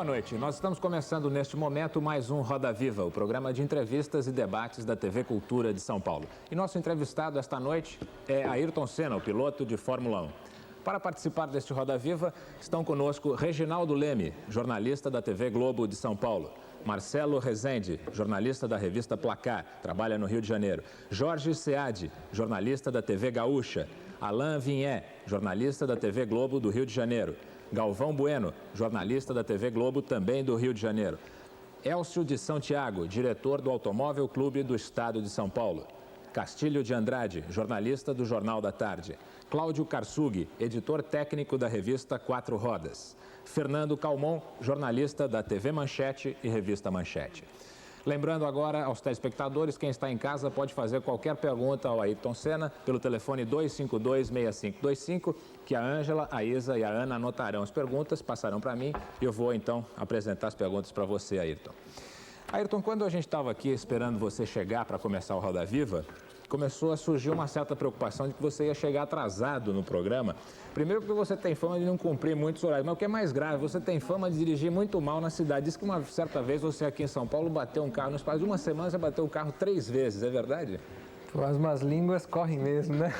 Boa noite. Nós estamos começando neste momento mais um Roda Viva, o programa de entrevistas e debates da TV Cultura de São Paulo. E nosso entrevistado esta noite é Ayrton Senna, o piloto de Fórmula 1. Para participar deste Roda Viva, estão conosco Reginaldo Leme, jornalista da TV Globo de São Paulo. Marcelo Rezende, jornalista da revista Placar, trabalha no Rio de Janeiro. Jorge Seade, jornalista da TV Gaúcha. Alain Vinhé, jornalista da TV Globo do Rio de Janeiro. Galvão Bueno, jornalista da TV Globo, também do Rio de Janeiro. Elcio de São Tiago, diretor do Automóvel Clube do Estado de São Paulo. Castilho de Andrade, jornalista do Jornal da Tarde. Cláudio Karsug, editor técnico da revista Quatro Rodas. Fernando Calmon, jornalista da TV Manchete e revista Manchete. Lembrando agora aos telespectadores, quem está em casa pode fazer qualquer pergunta ao Ayrton Senna pelo telefone 252-6525, que a Ângela, a Isa e a Ana anotarão as perguntas, passarão para mim e eu vou então apresentar as perguntas para você, Ayrton. Ayrton, quando a gente estava aqui esperando você chegar para começar o Roda Viva, começou a surgir uma certa preocupação de que você ia chegar atrasado no programa. Primeiro porque você tem fama de não cumprir muitos horários, mas o que é mais grave, você tem fama de dirigir muito mal na cidade. Diz que uma certa vez você aqui em São Paulo bateu um carro, no espaço de uma semana você bateu o carro 3 vezes, é verdade? As más línguas correm mesmo, né?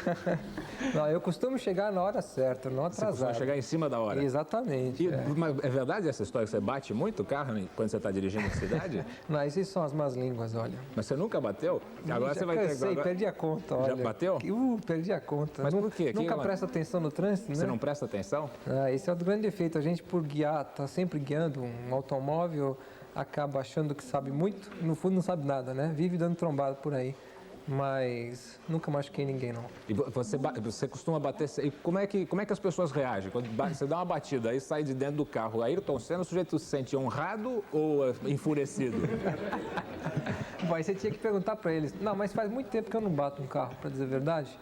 Não, eu costumo chegar na hora certa, não atrasado. Você costuma chegar em cima da hora? Exatamente. Mas é verdade essa história que você bate muito o carro quando você está dirigindo na cidade? Não, essas são as más línguas, olha. Mas você nunca bateu? Agora você vai ter que... agora... perdi a conta, olha. Já bateu? Perdi a conta. Mas por quê? Nunca presta atenção no trânsito, né? Você não presta atenção? Esse é o grande defeito. A gente, por guiar, tá sempre guiando um automóvel, acaba achando que sabe muito, no fundo não sabe nada, né? Vive dando trombada por aí. Mas nunca machuquei ninguém, não. E você costuma bater... E como é que as pessoas reagem? Quando você dá uma batida, aí sai de dentro do carro. Ayrton Senna, o sujeito se sente honrado ou enfurecido? Bom, aí você tinha que perguntar para eles. Não, mas faz muito tempo que eu não bato um carro, para dizer a verdade.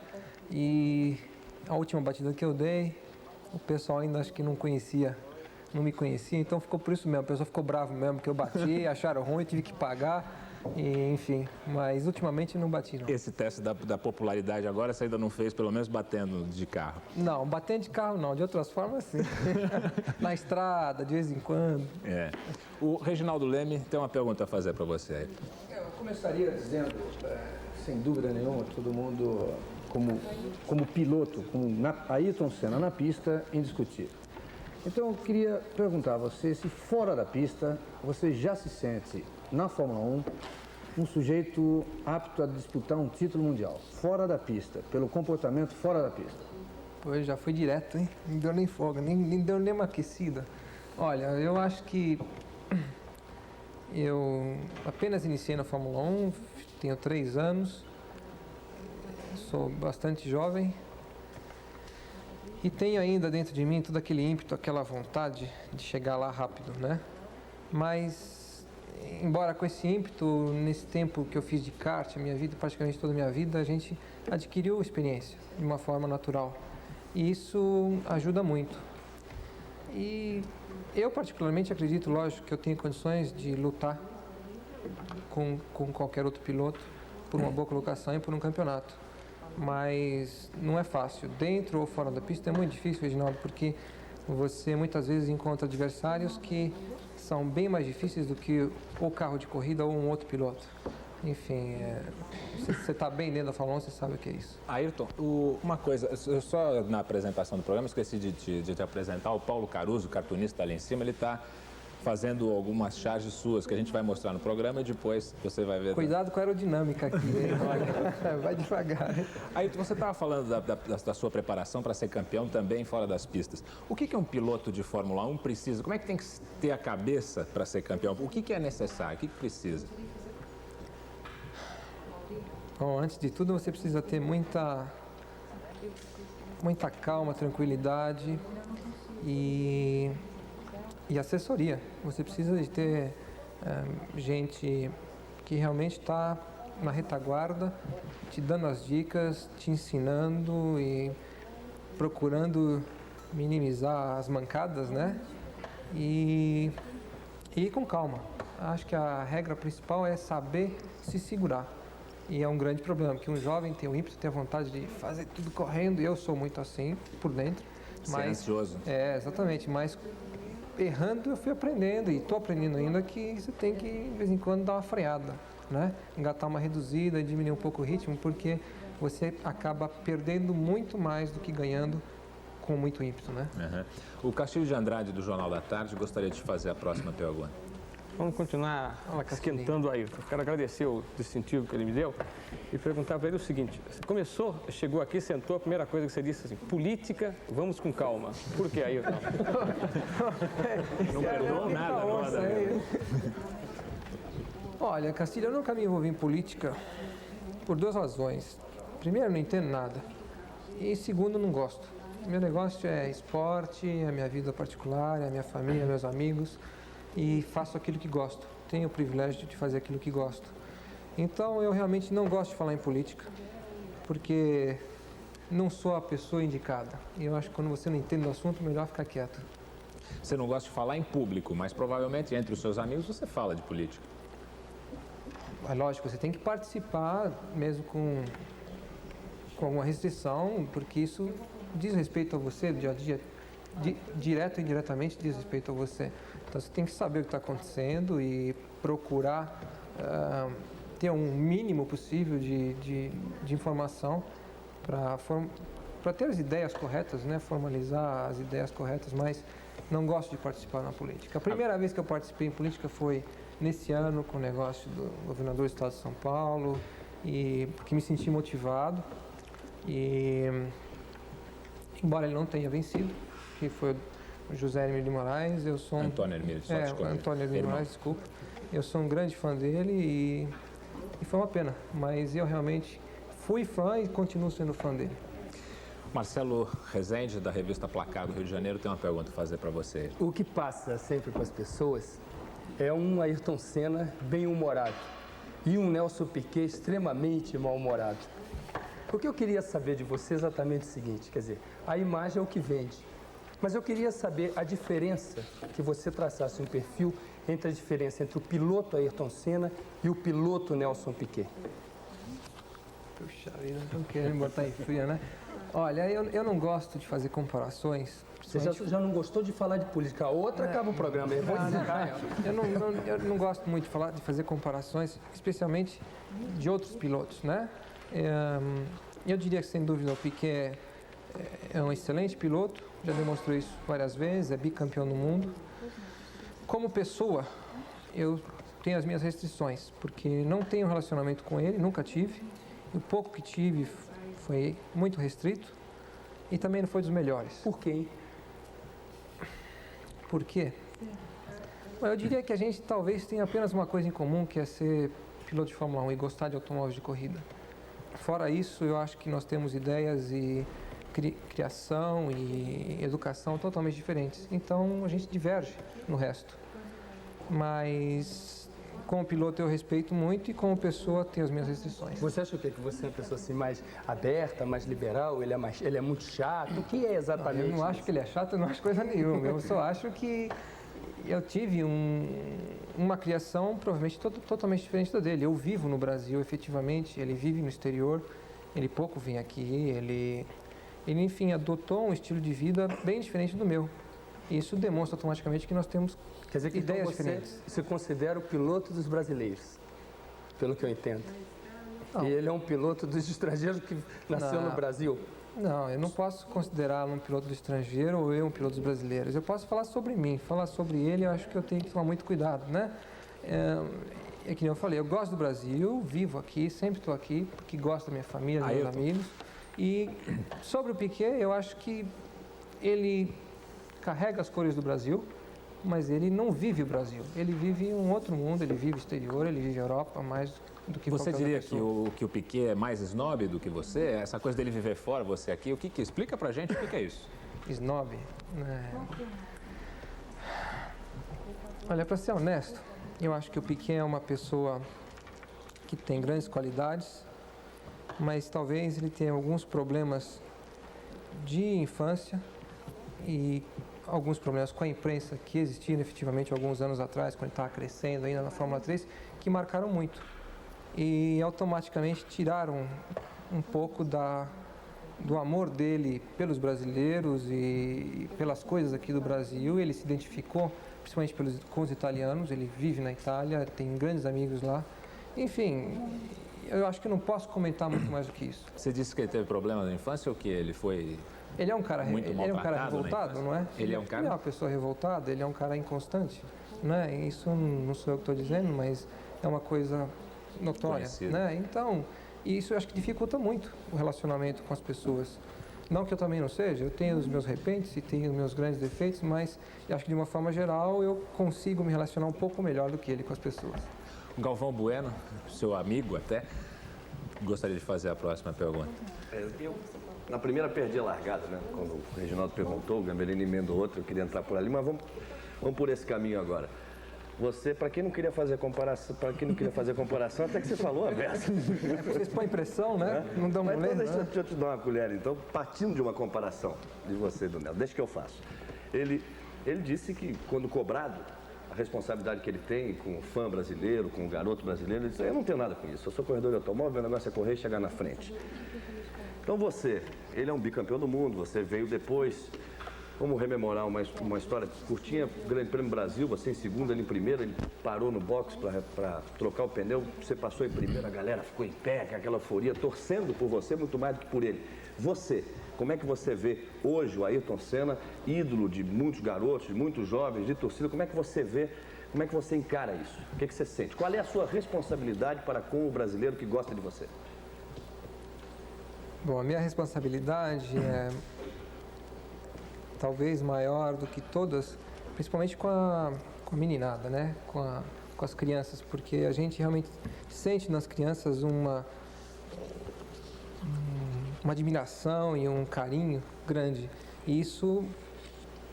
E a última batida que eu dei, o pessoal ainda acho que não me conhecia, então ficou por isso mesmo. A pessoa ficou brava mesmo, que eu bati, acharam ruim, eu tive que pagar. E, enfim, mas ultimamente não bati, não. Esse teste da popularidade agora você ainda não fez, pelo menos batendo de carro? Não, batendo de carro não, de outras formas sim. Na estrada, de vez em quando. É. O Reginaldo Leme tem uma pergunta a fazer para você aí. Eu começaria dizendo, sem dúvida nenhuma, todo mundo como piloto, como Ayrton Senna na pista, indiscutível. Então eu queria perguntar a você se fora da pista você já se sente na Fórmula 1 um sujeito apto a disputar um título mundial, fora da pista, pelo comportamento fora da pista. Pois, já fui direto, hein? Não deu nem folga, nem deu nem uma aquecida. Olha, eu acho que eu apenas iniciei na Fórmula 1, tenho 3 anos, sou bastante jovem e tenho ainda dentro de mim todo aquele ímpeto, aquela vontade de chegar lá rápido, né? Mas embora com esse ímpeto, nesse tempo que eu fiz de kart, a minha vida, praticamente toda a minha vida, a gente adquiriu experiência de uma forma natural. E isso ajuda muito. E eu particularmente acredito, lógico, que eu tenho condições de lutar com qualquer outro piloto por uma boa colocação e por um campeonato. Mas não é fácil. Dentro ou fora da pista é muito difícil, Reginaldo, porque você muitas vezes encontra adversários que são bem mais difíceis do que o carro de corrida ou um outro piloto. Enfim, você está bem dentro da Fórmula 1, você sabe o que é isso. Ayrton, uma coisa, eu só na apresentação do programa esqueci de te apresentar, o Paulo Caruso, cartunista ali em cima, ele está fazendo algumas charges suas que a gente vai mostrar no programa e depois você vai ver. Cuidado com a aerodinâmica aqui, vai devagar. Aí você estava falando da sua preparação para ser campeão também fora das pistas. O que um piloto de Fórmula 1 precisa? Como é que tem que ter a cabeça para ser campeão? O que é necessário? O que precisa? Bom, antes de tudo você precisa ter muita calma, tranquilidade e assessoria. Você precisa de ter gente que realmente está na retaguarda, te dando as dicas, te ensinando e procurando minimizar as mancadas, né? E ir com calma. Acho que a regra principal é saber se segurar. E é um grande problema, porque um jovem tem o ímpeto, tem a vontade de fazer tudo correndo, e eu sou muito assim, por dentro. Mas, ansioso. Exatamente, mas errando, eu fui aprendendo, e estou aprendendo ainda que você tem que, de vez em quando, dar uma freada, né? Engatar uma reduzida, diminuir um pouco o ritmo, porque você acaba perdendo muito mais do que ganhando com muito ímpeto, né? O Castilho de Andrade, do Jornal da Tarde, gostaria de te fazer a próxima pergunta. Vamos continuar esquentando o Ayrton. Quero agradecer o distintivo que ele me deu e perguntar para ele o seguinte: você começou, chegou aqui, sentou, a primeira coisa que você disse assim, política, vamos com calma. Por que, Ayrton? Não perdoou nada agora. Olha, Castilho, eu nunca me envolvi em política por duas razões. Primeiro, não entendo nada. E segundo, não gosto. Meu negócio é esporte, é a minha vida particular, é a minha família, meus amigos. E faço aquilo que gosto. Tenho o privilégio de fazer aquilo que gosto. Então, eu realmente não gosto de falar em política, porque não sou a pessoa indicada. E eu acho que quando você não entende o assunto, melhor ficar quieto. Você não gosta de falar em público, mas provavelmente entre os seus amigos você fala de política. É lógico, você tem que participar, mesmo com alguma restrição, porque isso diz respeito a você, do dia a dia, direto e indiretamente diz respeito a você. Então, você tem que saber o que está acontecendo e procurar ter um mínimo possível de informação para ter as ideias corretas, né? Formalizar as ideias corretas, mas não gosto de participar na política. A primeira vez que eu participei em política foi nesse ano, com o negócio do governador do estado de São Paulo, e porque me senti motivado. E, embora ele não tenha vencido, que foi o José Hermílio de Moraes, eu sou Antônio Hermílio, Antônio Hermílio de Moraes, desculpa. Eu sou um grande fã dele e foi uma pena, mas eu realmente fui fã e continuo sendo fã dele. Marcelo Rezende, da revista Placar do Rio de Janeiro, tem uma pergunta a fazer para você. O que passa sempre para as pessoas é um Ayrton Senna bem-humorado e um Nelson Piquet extremamente mal-humorado. O que eu queria saber de você é exatamente o seguinte, quer dizer, a imagem é o que vende, mas eu queria saber a diferença, que você traçasse um perfil entre a diferença entre o piloto Ayrton Senna e o piloto Nelson Piquet. Puxa vida, não querendo me botar em fria, né? Olha, eu não gosto de fazer comparações. Você já não gostou de falar de política, a outra acaba o programa, eu vou encerrar. Eu não gosto muito de fazer comparações, especialmente de outros pilotos, né? Eu diria que, sem dúvida, o Piquet é um excelente piloto, já demonstrou isso várias vezes, é bicampeão do mundo. Como pessoa, eu tenho as minhas restrições, porque não tenho relacionamento com ele, nunca tive. O pouco que tive foi muito restrito e também não foi dos melhores. Por quê? Por quê? Bom, eu diria que a gente talvez tenha apenas uma coisa em comum, que é ser piloto de Fórmula 1 e gostar de automóveis de corrida. Fora isso, eu acho que nós temos ideias e criação e educação totalmente diferentes. Então, a gente diverge no resto. Mas, como piloto, eu respeito muito e como pessoa, tenho as minhas restrições. Você acha o quê? Que você é uma pessoa assim, mais aberta, mais liberal? Ele é muito chato? O que é exatamente Eu não acho que ele é chato, eu não acho coisa nenhuma. Eu só acho que eu tive uma criação provavelmente totalmente diferente da dele. Eu vivo no Brasil, efetivamente, ele vive no exterior, ele pouco vem aqui, ele enfim, adotou um estilo de vida bem diferente do meu. E isso demonstra automaticamente que nós temos Quer dizer que ideias então diferentes. Você considera o piloto dos brasileiros, pelo que eu entendo. Não. E ele é um piloto dos estrangeiros que nasceu no Brasil. Não, eu não posso considerá-lo um piloto do estrangeiro ou eu um piloto dos brasileiros. Eu posso falar sobre mim, falar sobre ele, eu acho que eu tenho que tomar muito cuidado, né? É que nem eu falei, eu gosto do Brasil, vivo aqui, sempre estou aqui, porque gosto da minha família, dos meus amigos. E sobre o Piquet, eu acho que ele carrega as cores do Brasil, mas ele não vive o Brasil. Ele vive um outro mundo, ele vive o exterior, ele vive a Europa mais do que Você qualquer diria outra pessoa. que o Piquet é mais snob do que você? Essa coisa dele viver fora, você aqui, explica pra gente o que é isso? Snob? Olha, para ser honesto, eu acho que o Piquet é uma pessoa que tem grandes qualidades, mas talvez ele tenha alguns problemas de infância e alguns problemas com a imprensa que existiam efetivamente alguns anos atrás, quando ele estava crescendo ainda na Fórmula 3, que marcaram muito e automaticamente tiraram um pouco do amor dele pelos brasileiros e pelas coisas aqui do Brasil. Ele se identificou principalmente com os italianos, ele vive na Itália, tem grandes amigos lá. Enfim, eu acho que eu não posso comentar muito mais do que isso. Você disse que ele teve problema na infância ou que ele foi... Ele é um cara, revoltado, não é? Ele é um cara... Ele é uma pessoa revoltada, ele é um cara inconstante, né? Isso não sou eu que estou dizendo, mas é uma coisa notória, né? Então, isso eu acho que dificulta muito o relacionamento com as pessoas. Não que eu também não seja, eu tenho os meus repentes e tenho os meus grandes defeitos, mas eu acho que de uma forma geral eu consigo me relacionar um pouco melhor do que ele com as pessoas. O Galvão Bueno, seu amigo até, gostaria de fazer a próxima pergunta. Eu, na primeira, perdi a largada, né? Quando o Reginaldo perguntou, o Gambellini emendou outro, eu queria entrar por ali, mas vamos por esse caminho agora. Você, para quem não queria fazer comparação, até que você falou a beça. Vocês põem pressão, né? Não dão então, né? deixa eu te dar uma colher, então, partindo de uma comparação de você e do Nelson, deixa que eu faço. Ele disse que, quando cobrado, a responsabilidade que ele tem com o fã brasileiro, com o garoto brasileiro, ele disse, eu não tenho nada com isso, eu sou corredor de automóvel, o negócio é correr e chegar na frente. Então ele é um bicampeão do mundo, você veio depois, vamos rememorar uma história curtinha, Grande Prêmio Brasil, você em segundo, ele em primeiro, ele parou no box para trocar o pneu, você passou em primeiro, a galera ficou em pé, com aquela euforia, torcendo por você muito mais do que por ele. Você, como é que você vê hoje o Ayrton Senna, ídolo de muitos garotos, de muitos jovens, de torcida, como é que você vê, como é que você encara isso? O que você sente? Qual é a sua responsabilidade para com o brasileiro que gosta de você? Bom, a minha responsabilidade é talvez maior do que todas, principalmente com a meninada, né? Com as crianças, porque a gente realmente sente nas crianças uma admiração e um carinho grande. E isso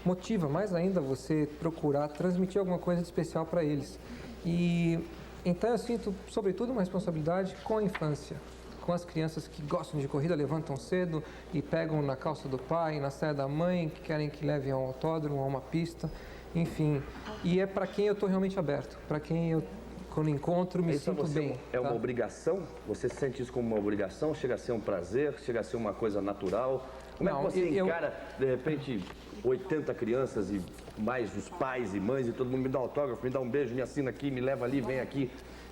motiva mais ainda você procurar transmitir alguma coisa de especial para eles. E então eu sinto, sobretudo, uma responsabilidade com a infância, com as crianças que gostam de corrida, levantam cedo e pegam na calça do pai, na saia da mãe, que querem que levem a um autódromo, a uma pista, enfim. E é para quem eu estou realmente aberto, para quem eu, quando encontro, me sinto bem. É uma obrigação? Você sente isso como uma obrigação? Chega a ser um prazer? Chega a ser uma coisa natural? Como é que você encara, de repente, 80 crianças e mais os pais e mães e todo mundo me dá autógrafo, me dá um beijo, me assina aqui, me leva ali, vem aqui?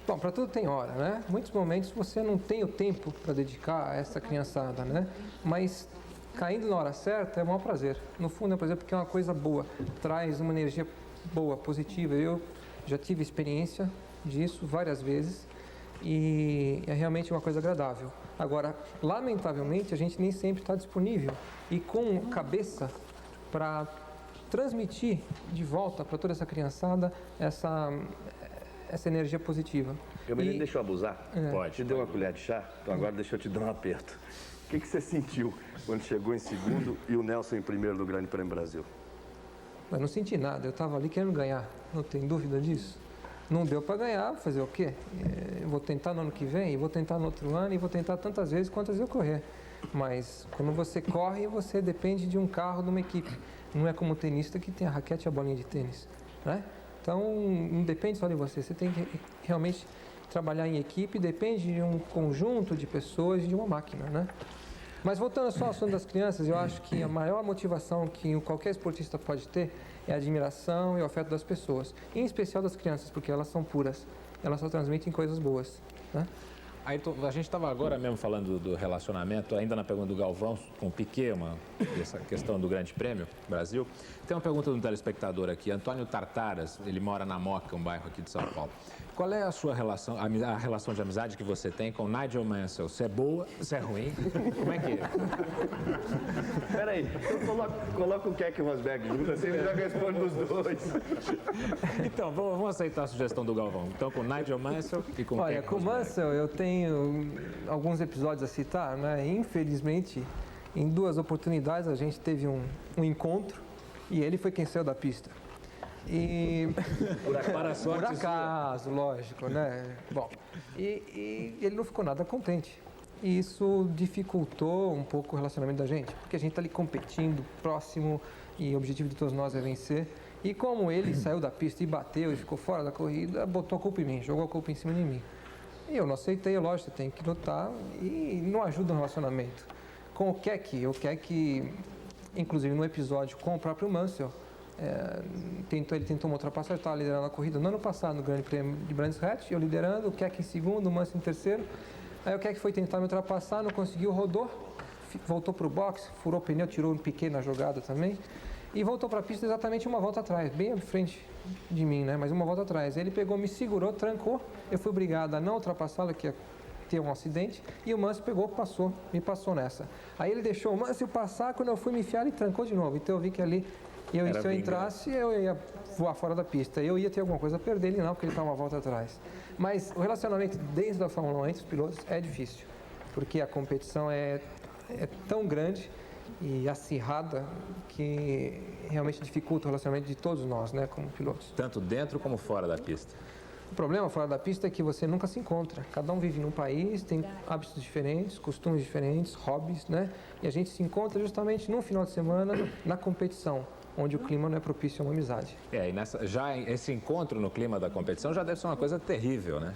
Bom, para tudo tem hora, né? Muitos momentos você não tem o tempo para dedicar a essa criançada, né? Mas caindo na hora certa é um maior prazer. No fundo é um prazer porque é uma coisa boa, traz uma energia boa, positiva. Eu já tive experiência disso várias vezes e é realmente uma coisa agradável. Agora, lamentavelmente, a gente nem sempre está disponível e com cabeça para transmitir de volta para toda essa criançada essa energia positiva. Gambellini, deixa eu abusar? Pode. Te deu uma colher de chá? Então agora deixa eu te dar um aperto. O que você sentiu quando chegou em segundo e o Nelson em primeiro do Grande Prêmio Brasil? Eu não senti nada, eu estava ali querendo ganhar, não tem dúvida disso. Não deu para ganhar, vou fazer o quê? Eu vou tentar no ano que vem, vou tentar no outro ano e vou tentar tantas vezes quantas eu correr. Mas quando você corre, você depende de um carro, de uma equipe. Não é como o tenista que tem a raquete e a bolinha de tênis, né? Então, não depende só de você, você tem que realmente trabalhar em equipe, depende de um conjunto de pessoas e de uma máquina, né? Mas voltando só ao assunto das crianças, eu acho que a maior motivação que qualquer esportista pode ter é a admiração e o afeto das pessoas, em especial das crianças, porque elas são puras, elas só transmitem coisas boas, né? Ayrton, a gente estava agora mesmo falando do relacionamento, ainda na pergunta do Galvão, com o Piquet, essa questão do Grande Prêmio Brasil. Tem uma pergunta de um telespectador aqui, Antônio Tartaras, ele mora na Moca, um bairro aqui de São Paulo. Qual é a sua relação, a relação de amizade que você tem com Nigel Mansell? Se é boa, se é ruim? Como é que é? Peraí, então coloca o Keck Rosberg junto, assim ele já responde dos dois. Então, vamos aceitar a sugestão do Galvão. Então, com Nigel Mansell e com Olha, Keck com o Rosberg. Mansell eu tenho alguns episódios a citar, né? Infelizmente, em 2 oportunidades a gente teve um encontro e ele foi quem saiu da pista. E Por acaso, lógico, né? Bom, e ele não ficou nada contente. E isso dificultou um pouco o relacionamento da gente, porque a gente está ali competindo, próximo, e o objetivo de todos nós é vencer. E como ele saiu da pista e bateu e ficou fora da corrida, botou a culpa em mim, jogou a culpa em cima de mim. E eu não aceitei, lógico, você tem que lutar e não ajuda no relacionamento. com o Keck, inclusive no episódio com o próprio Mansell, ele tentou uma ultrapassagem, estava liderando a corrida no ano passado no Grande Prêmio de Brands Hatch, eu liderando, o Keck em segundo, o Mansell em terceiro. Aí o Keck foi tentar me ultrapassar, não conseguiu, rodou, voltou para o box, furou o pneu, tirou um piquet na jogada também e voltou para a pista exatamente uma volta atrás, bem à frente de mim, né? Mas uma volta atrás. Ele pegou, me segurou, trancou, eu fui obrigado a não ultrapassá-lo, que ia ter um acidente, e o Mansell pegou, me passou nessa. Aí ele deixou o Mansell passar, quando eu fui me enfiar, ele trancou de novo. Então eu vi que ali, se eu entrasse, eu ia voar fora da pista. Eu ia ter alguma coisa a perder ele não, porque ele estava uma volta atrás. Mas o relacionamento dentro da Fórmula 1 entre os pilotos é difícil, porque a competição é tão grande e acirrada que realmente dificulta o relacionamento de todos nós, né, como pilotos. Tanto dentro como fora da pista. O problema fora da pista é que você nunca se encontra. Cada um vive num país, tem hábitos diferentes, costumes diferentes, hobbies, né? E a gente se encontra justamente num final de semana na competição, onde o clima não é propício a uma amizade. E esse encontro no clima da competição já deve ser uma coisa terrível, né?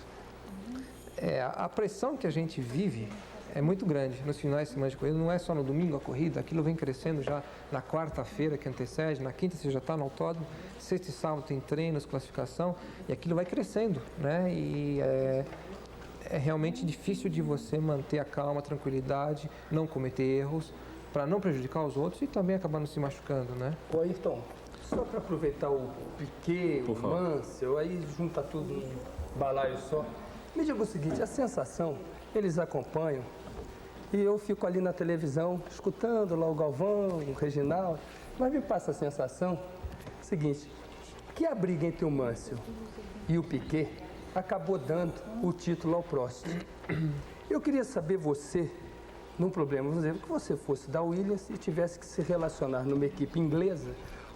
A pressão que a gente vive é muito grande nos finais de semana de corrida, não é só no domingo a corrida, aquilo vem crescendo já na quarta-feira que antecede, na quinta você já está no autódromo, sexta e sábado tem treinos, classificação, e aquilo vai crescendo, né? E é realmente difícil de você manter a calma, a tranquilidade, não cometer erros, para não prejudicar os outros e também acabar não se machucando, né? Ô, Ayrton, só para aproveitar o Piquet, o Mansell, aí junta tudo num balaio só. Me diga o seguinte, a sensação, eles acompanham e eu fico ali na televisão, escutando lá o Galvão, o Reginaldo, mas me passa a sensação seguinte, que a briga entre o Mansell e o Piquet acabou dando o título ao Prost. Eu queria saber você, num problema, vamos dizer, que você fosse da Williams e tivesse que se relacionar numa equipe inglesa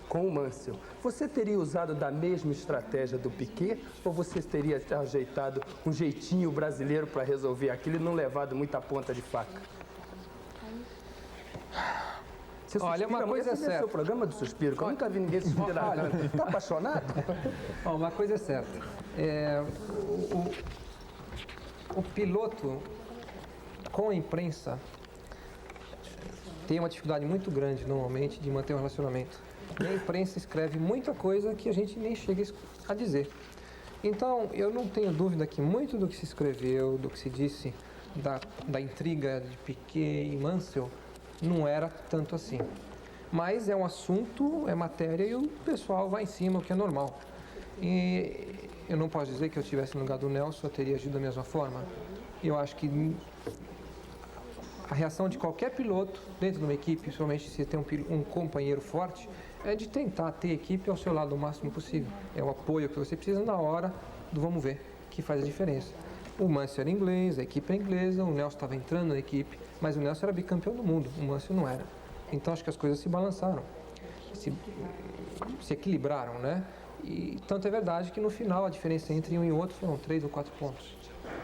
com o Mansell, você teria usado da mesma estratégia do Piquet ou você teria ajeitado um jeitinho brasileiro para resolver aquilo e não levado muita ponta de faca? Olha, uma coisa é certa. Esse é o programa do suspiro, que eu nunca vi ninguém suspirar. Está apaixonado? Uma coisa é certa. O piloto com a imprensa tem uma dificuldade muito grande, normalmente, de manter um relacionamento. E a imprensa escreve muita coisa que a gente nem chega a dizer. Então, eu não tenho dúvida que muito do que se escreveu, do que se disse da intriga de Piquet e Mansell, não era tanto assim. Mas é um assunto, é matéria e o pessoal vai em cima, o que é normal. E eu não posso dizer que eu estivesse no lugar do Nelson, eu teria agido da mesma forma. Eu acho que a reação de qualquer piloto dentro de uma equipe, principalmente se tem um companheiro forte, é de tentar ter a equipe ao seu lado o máximo possível. É o apoio que você precisa na hora do vamos ver, que faz a diferença. O Mansell era inglês, a equipe é inglesa, o Nelson estava entrando na equipe, mas o Nelson era bicampeão do mundo, o Mansell não era. Então acho que as coisas se balançaram, se equilibraram, né? E tanto é verdade que no final a diferença entre um e outro foram 3 ou 4 pontos.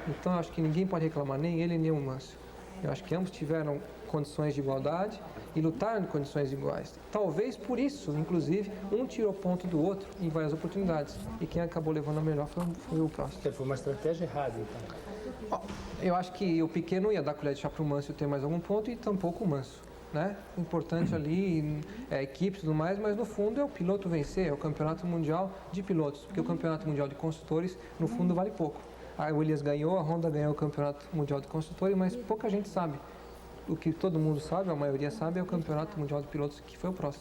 Então acho que ninguém pode reclamar, nem ele nem o Mansell. Eu acho que ambos tiveram condições de igualdade e lutaram em condições iguais. Talvez por isso, inclusive, um tirou ponto do outro em várias oportunidades. E quem acabou levando a melhor foi o Prost. Foi uma estratégia errada, então. Eu acho que o Piquet não ia dar colher de chá para o Mansell ter mais algum ponto e tampouco o Mansell, né? O importante ali é a equipe e tudo mais, mas no fundo é o piloto vencer, é o campeonato mundial de pilotos, porque o campeonato mundial de construtores, no fundo, vale pouco. A Williams ganhou, a Honda ganhou o campeonato mundial de construtores, mas pouca gente sabe. O que todo mundo sabe, a maioria sabe, é o campeonato mundial de pilotos, que foi o Prost.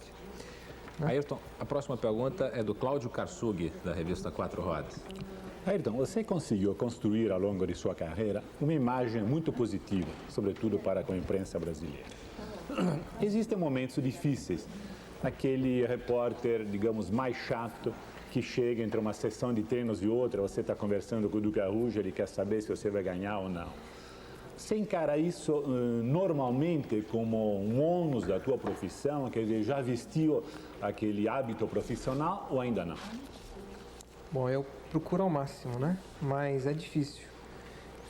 Né? Ayrton, a próxima pergunta é do Cláudio Karsug, da revista Quatro Rodas. Ayrton, você conseguiu construir ao longo de sua carreira uma imagem muito positiva, sobretudo para com a imprensa brasileira. Existem momentos difíceis. Aquele repórter, digamos, mais chato, que chega entre uma sessão de treinos e outra, você está conversando com o Duque Arruja, ele quer saber se você vai ganhar ou não. Você encara isso normalmente como um ônus da tua profissão? Quer dizer, já vestiu aquele hábito profissional ou ainda não? Bom, eu procuro ao máximo, né? Mas é difícil.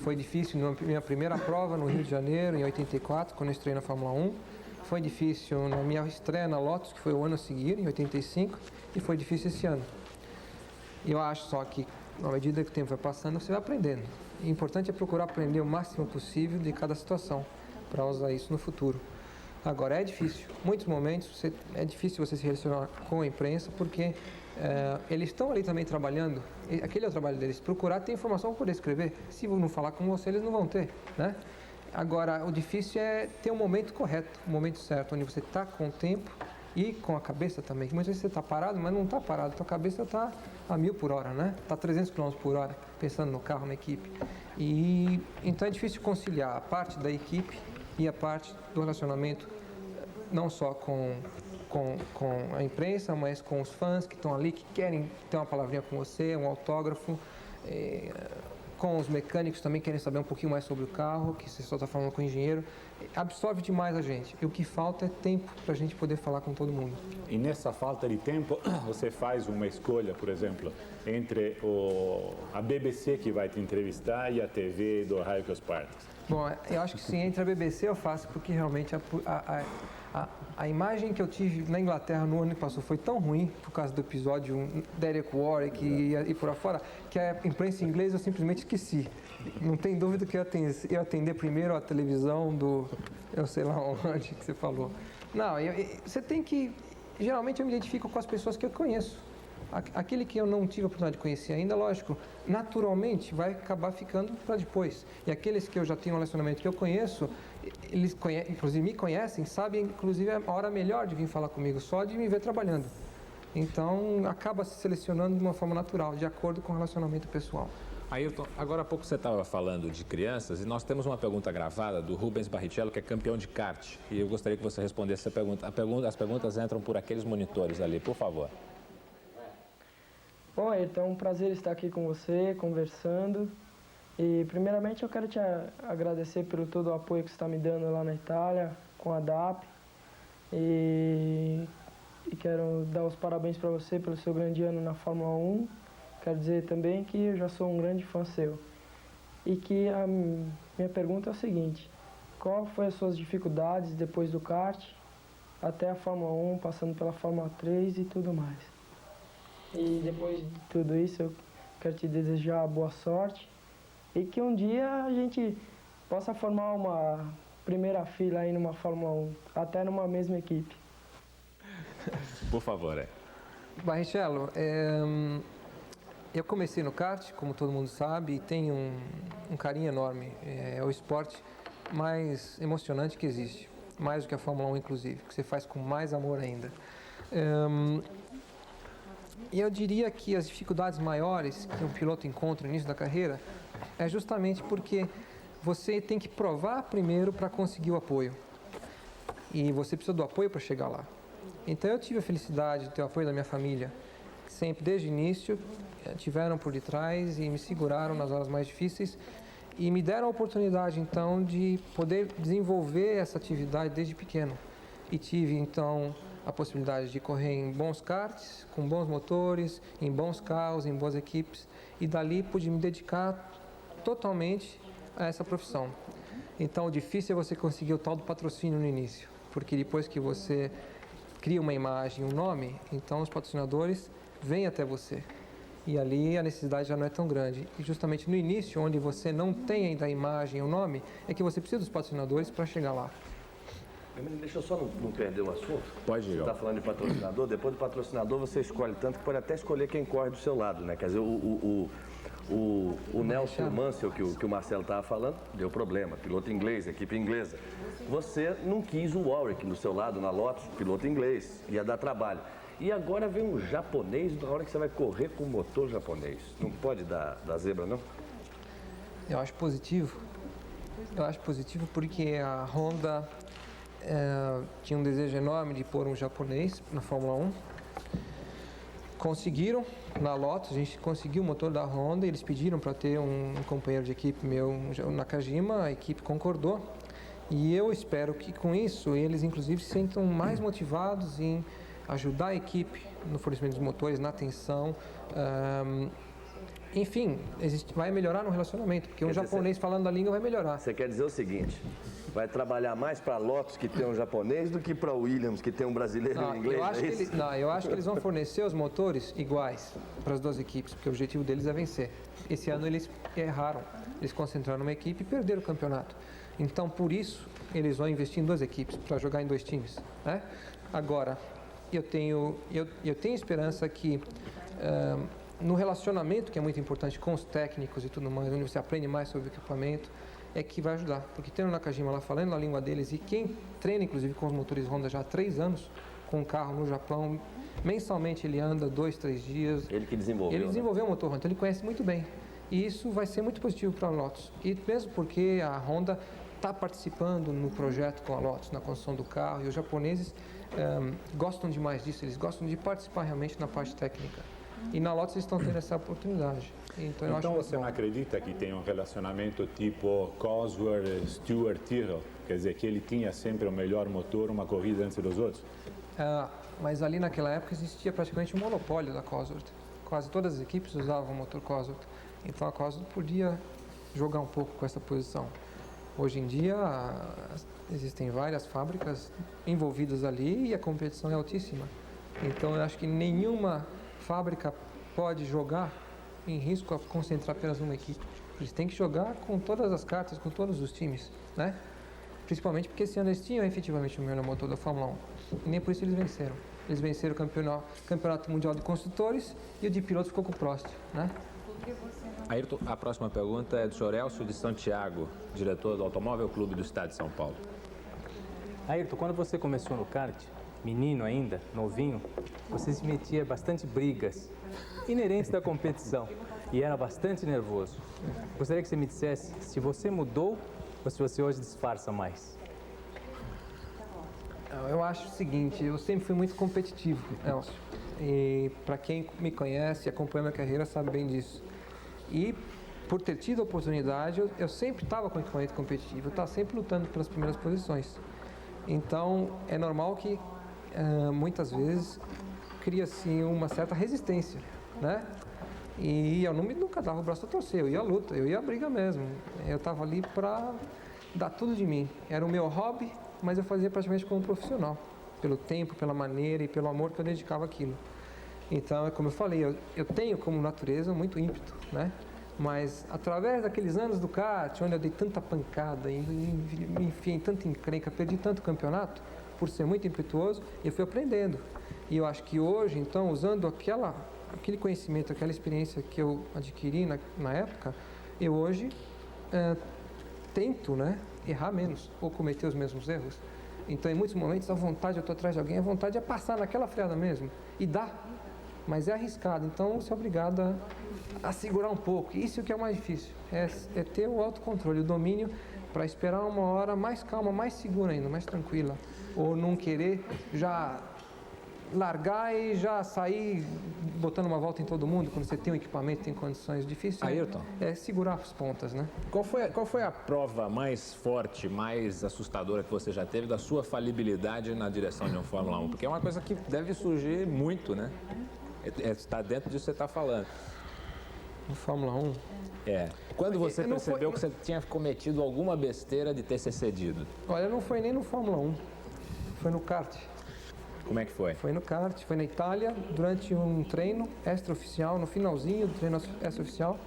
Foi difícil na minha primeira prova no Rio de Janeiro, em 84, quando eu estreiei na Fórmula 1. Foi difícil na minha estreia na Lotus, que foi o ano a seguir, em 85. E foi difícil esse ano. Eu acho só que, à medida que o tempo vai passando, você vai aprendendo. O importante é procurar aprender o máximo possível de cada situação, para usar isso no futuro. Agora, é difícil. Muitos momentos é difícil você se relacionar com a imprensa, porque eles estão ali também trabalhando. Aquele é o trabalho deles, procurar ter informação para poder escrever. Se não falar com você, eles não vão ter, né? Agora, o difícil é ter um momento correto, um momento certo, onde você está com o tempo e com a cabeça também. Muitas vezes você está parado, mas não está parado. Tua cabeça está a 1000 por hora, né? Está a 300 km por hora, pensando no carro, na equipe. E então é difícil conciliar a parte da equipe e a parte do relacionamento, não só com a imprensa, mas com os fãs que estão ali, que querem ter uma palavrinha com você, um autógrafo. Com os mecânicos também querem saber um pouquinho mais sobre o carro, que você só está falando com o engenheiro. Absorve demais a gente. E o que falta é tempo para a gente poder falar com todo mundo. E nessa falta de tempo, você faz uma escolha, por exemplo, entre a BBC que vai te entrevistar e a TV do Ohio Spartans. Bom, eu acho que sim, entre a BBC eu faço, porque realmente a imagem que eu tive na Inglaterra no ano que passou foi tão ruim, por causa do episódio Derek Warwick e por aí fora, que a imprensa inglesa eu simplesmente esqueci. Não tem dúvida que eu ia atender primeiro a televisão eu sei lá onde que você falou. Não, você tem que... Geralmente eu me identifico com as pessoas que eu conheço. Aquele que eu não tive a oportunidade de conhecer ainda, lógico, naturalmente vai acabar ficando para depois. E aqueles que eu já tenho um relacionamento que eu conheço, eles inclusive me conhecem, sabem inclusive a hora melhor de vir falar comigo, só de me ver trabalhando. Então acaba se selecionando de uma forma natural, de acordo com o relacionamento pessoal. Ayrton, agora há pouco você estava falando de crianças e nós temos uma pergunta gravada do Rubens Barrichello, que é campeão de kart. E eu gostaria que você respondesse essa pergunta. As perguntas entram por aqueles monitores ali, por favor. Bom, Ayrton, é um prazer estar aqui com você, conversando. E primeiramente eu quero te agradecer pelo todo o apoio que você está me dando lá na Itália, com a DAP. E quero dar os parabéns para você pelo seu grande ano na Fórmula 1. Quero dizer também que eu já sou um grande fã seu. E que a minha pergunta é o seguinte: qual foi as suas dificuldades depois do kart, até a Fórmula 1, passando pela Fórmula 3 e tudo mais? E depois de tudo isso, eu quero te desejar boa sorte e que um dia a gente possa formar uma primeira fila aí numa Fórmula 1, até numa mesma equipe. Por favor, Barrichello, eu comecei no kart, como todo mundo sabe, e tenho um carinho enorme. É o esporte mais emocionante que existe, mais do que a Fórmula 1, inclusive, que você faz com mais amor ainda. E eu diria que as dificuldades maiores que um piloto encontra no início da carreira é justamente porque você tem que provar primeiro para conseguir o apoio. E você precisa do apoio para chegar lá. Então eu tive a felicidade de ter o apoio da minha família, que sempre, desde o início, tiveram por detrás e me seguraram nas horas mais difíceis e me deram a oportunidade, então, de poder desenvolver essa atividade desde pequeno. E tive, então, a possibilidade de correr em bons karts, com bons motores, em bons carros, em boas equipes, e dali pude me dedicar totalmente a essa profissão. Então, o difícil é você conseguir o tal do patrocínio no início, porque depois que você cria uma imagem, um nome, então os patrocinadores vêm até você. E ali a necessidade já não é tão grande. E justamente no início, onde você não tem ainda a imagem, o nome, é que você precisa dos patrocinadores para chegar lá. Deixa eu só não perder o assunto. Pode ir. Você está falando de patrocinador, depois do patrocinador você escolhe tanto que pode até escolher quem corre do seu lado, né? Quer dizer, o Nelson Mansell, que o Marcelo estava falando, deu problema, piloto inglês, equipe inglesa. Você não quis o Warwick do seu lado, na Lotus, piloto inglês, ia dar trabalho. E agora vem um japonês, na hora que você vai correr com o motor japonês. Não pode dar zebra, não? Eu acho positivo. Eu acho positivo porque a Honda tinha um desejo enorme de pôr um japonês na Fórmula 1. Conseguiram, na Lotus, a gente conseguiu o motor da Honda, eles pediram para ter um companheiro de equipe meu, Nakajima, a equipe concordou. E eu espero que com isso eles inclusive se sintam mais motivados em ajudar a equipe no fornecimento dos motores, na atenção. enfim, vai melhorar no relacionamento, porque um japonês falando a língua vai melhorar. Você quer dizer o seguinte, vai trabalhar mais para a Lotus, que tem um japonês, do que para a Williams, que tem um brasileiro em inglês, eu acho que eles vão fornecer os motores iguais para as duas equipes, porque o objetivo deles é vencer. Esse ano eles erraram, eles concentraram numa equipe e perderam o campeonato. Então, por isso, eles vão investir em duas equipes, para jogar em dois times, né? Agora, eu tenho esperança que no relacionamento, que é muito importante com os técnicos e tudo mais, onde você aprende mais sobre o equipamento, é que vai ajudar. Porque tem o Nakajima lá falando a língua deles, e quem treina, inclusive, com os motores Honda já há 3 anos, com um carro no Japão, mensalmente ele anda 2, 3 dias. Ele que desenvolveu. Ele desenvolveu o motor Honda, então ele conhece muito bem. E isso vai ser muito positivo para a Lotus. E mesmo porque a Honda está participando no projeto com a Lotus, na construção do carro, e os japoneses gostam demais disso, eles gostam de participar realmente na parte técnica. E na Lotus eles estão tendo essa oportunidade. Então você não acredita que tem um relacionamento tipo Cosworth, Stewart, Tyrrell? Quer dizer, que ele tinha sempre o melhor motor, uma corrida antes dos outros? Mas ali naquela época existia praticamente um monopólio da Cosworth. Quase todas as equipes usavam o motor Cosworth. Então a Cosworth podia jogar um pouco com essa posição. Hoje em dia existem várias fábricas envolvidas ali e a competição é altíssima. Então eu acho que nenhuma fábrica pode jogar em risco a concentrar apenas numa equipe. Eles têm que jogar com todas as cartas, com todos os times, né? Principalmente porque esse ano eles tinham efetivamente o melhor motor da Fórmula 1. E nem por isso eles venceram. Eles venceram o campeonato mundial de construtores e o de pilotos ficou com o Prost, né? Ayrton, a próxima pergunta é do senhor Elcio de Santiago, diretor do Automóvel Clube do Estado de São Paulo. Ayrton, quando você começou no kart, menino ainda, novinho, você se metia bastante brigas inerentes da competição e era bastante nervoso. Gostaria que você me dissesse se você mudou ou se você hoje disfarça mais. Eu acho o seguinte, eu sempre fui muito competitivo, Elcio. E para quem me conhece e acompanha minha carreira sabe bem disso. E por ter tido a oportunidade, eu sempre estava com equipamento competitivo, eu estava sempre lutando pelas primeiras posições. Então, é normal que muitas vezes cria-se uma certa resistência, né? E eu nunca dava o braço a torcer, eu ia à luta, eu ia à briga mesmo. Eu estava ali para dar tudo de mim. Era o meu hobby, mas eu fazia praticamente como profissional, pelo tempo, pela maneira e pelo amor que eu dedicava àquilo. Então, é como eu falei, eu tenho como natureza muito ímpeto, né? Mas através daqueles anos do kart, onde eu dei tanta pancada, enfim, tanta encrenca, perdi tanto campeonato, por ser muito impetuoso, eu fui aprendendo. E eu acho que hoje, então, usando aquele conhecimento, aquela experiência que eu adquiri na época, eu hoje tento, né, errar menos ou cometer os mesmos erros. Então, em muitos momentos, a vontade, eu estou atrás de alguém, a vontade é passar naquela freada mesmo e dar. Mas é arriscado, então você é obrigado a segurar um pouco. Isso que é o mais difícil, é ter o autocontrole, o domínio para esperar uma hora mais calma, mais segura ainda, mais tranquila. Ou não querer já largar e já sair botando uma volta em todo mundo, quando você tem um equipamento, tem condições difíceis. Ayrton. É segurar as pontas, né? Qual foi a prova mais forte, mais assustadora que você já teve da sua falibilidade na direção de um Fórmula 1? Porque é uma coisa que deve surgir muito, né? Está dentro disso que você está falando. No Fórmula 1? Quando você percebeu que você tinha cometido alguma besteira de ter se excedido? Olha, não foi nem no Fórmula 1. Foi no kart. Como é que foi? Foi no kart, foi na Itália, durante um treino extraoficial, no finalzinho do treino extraoficial.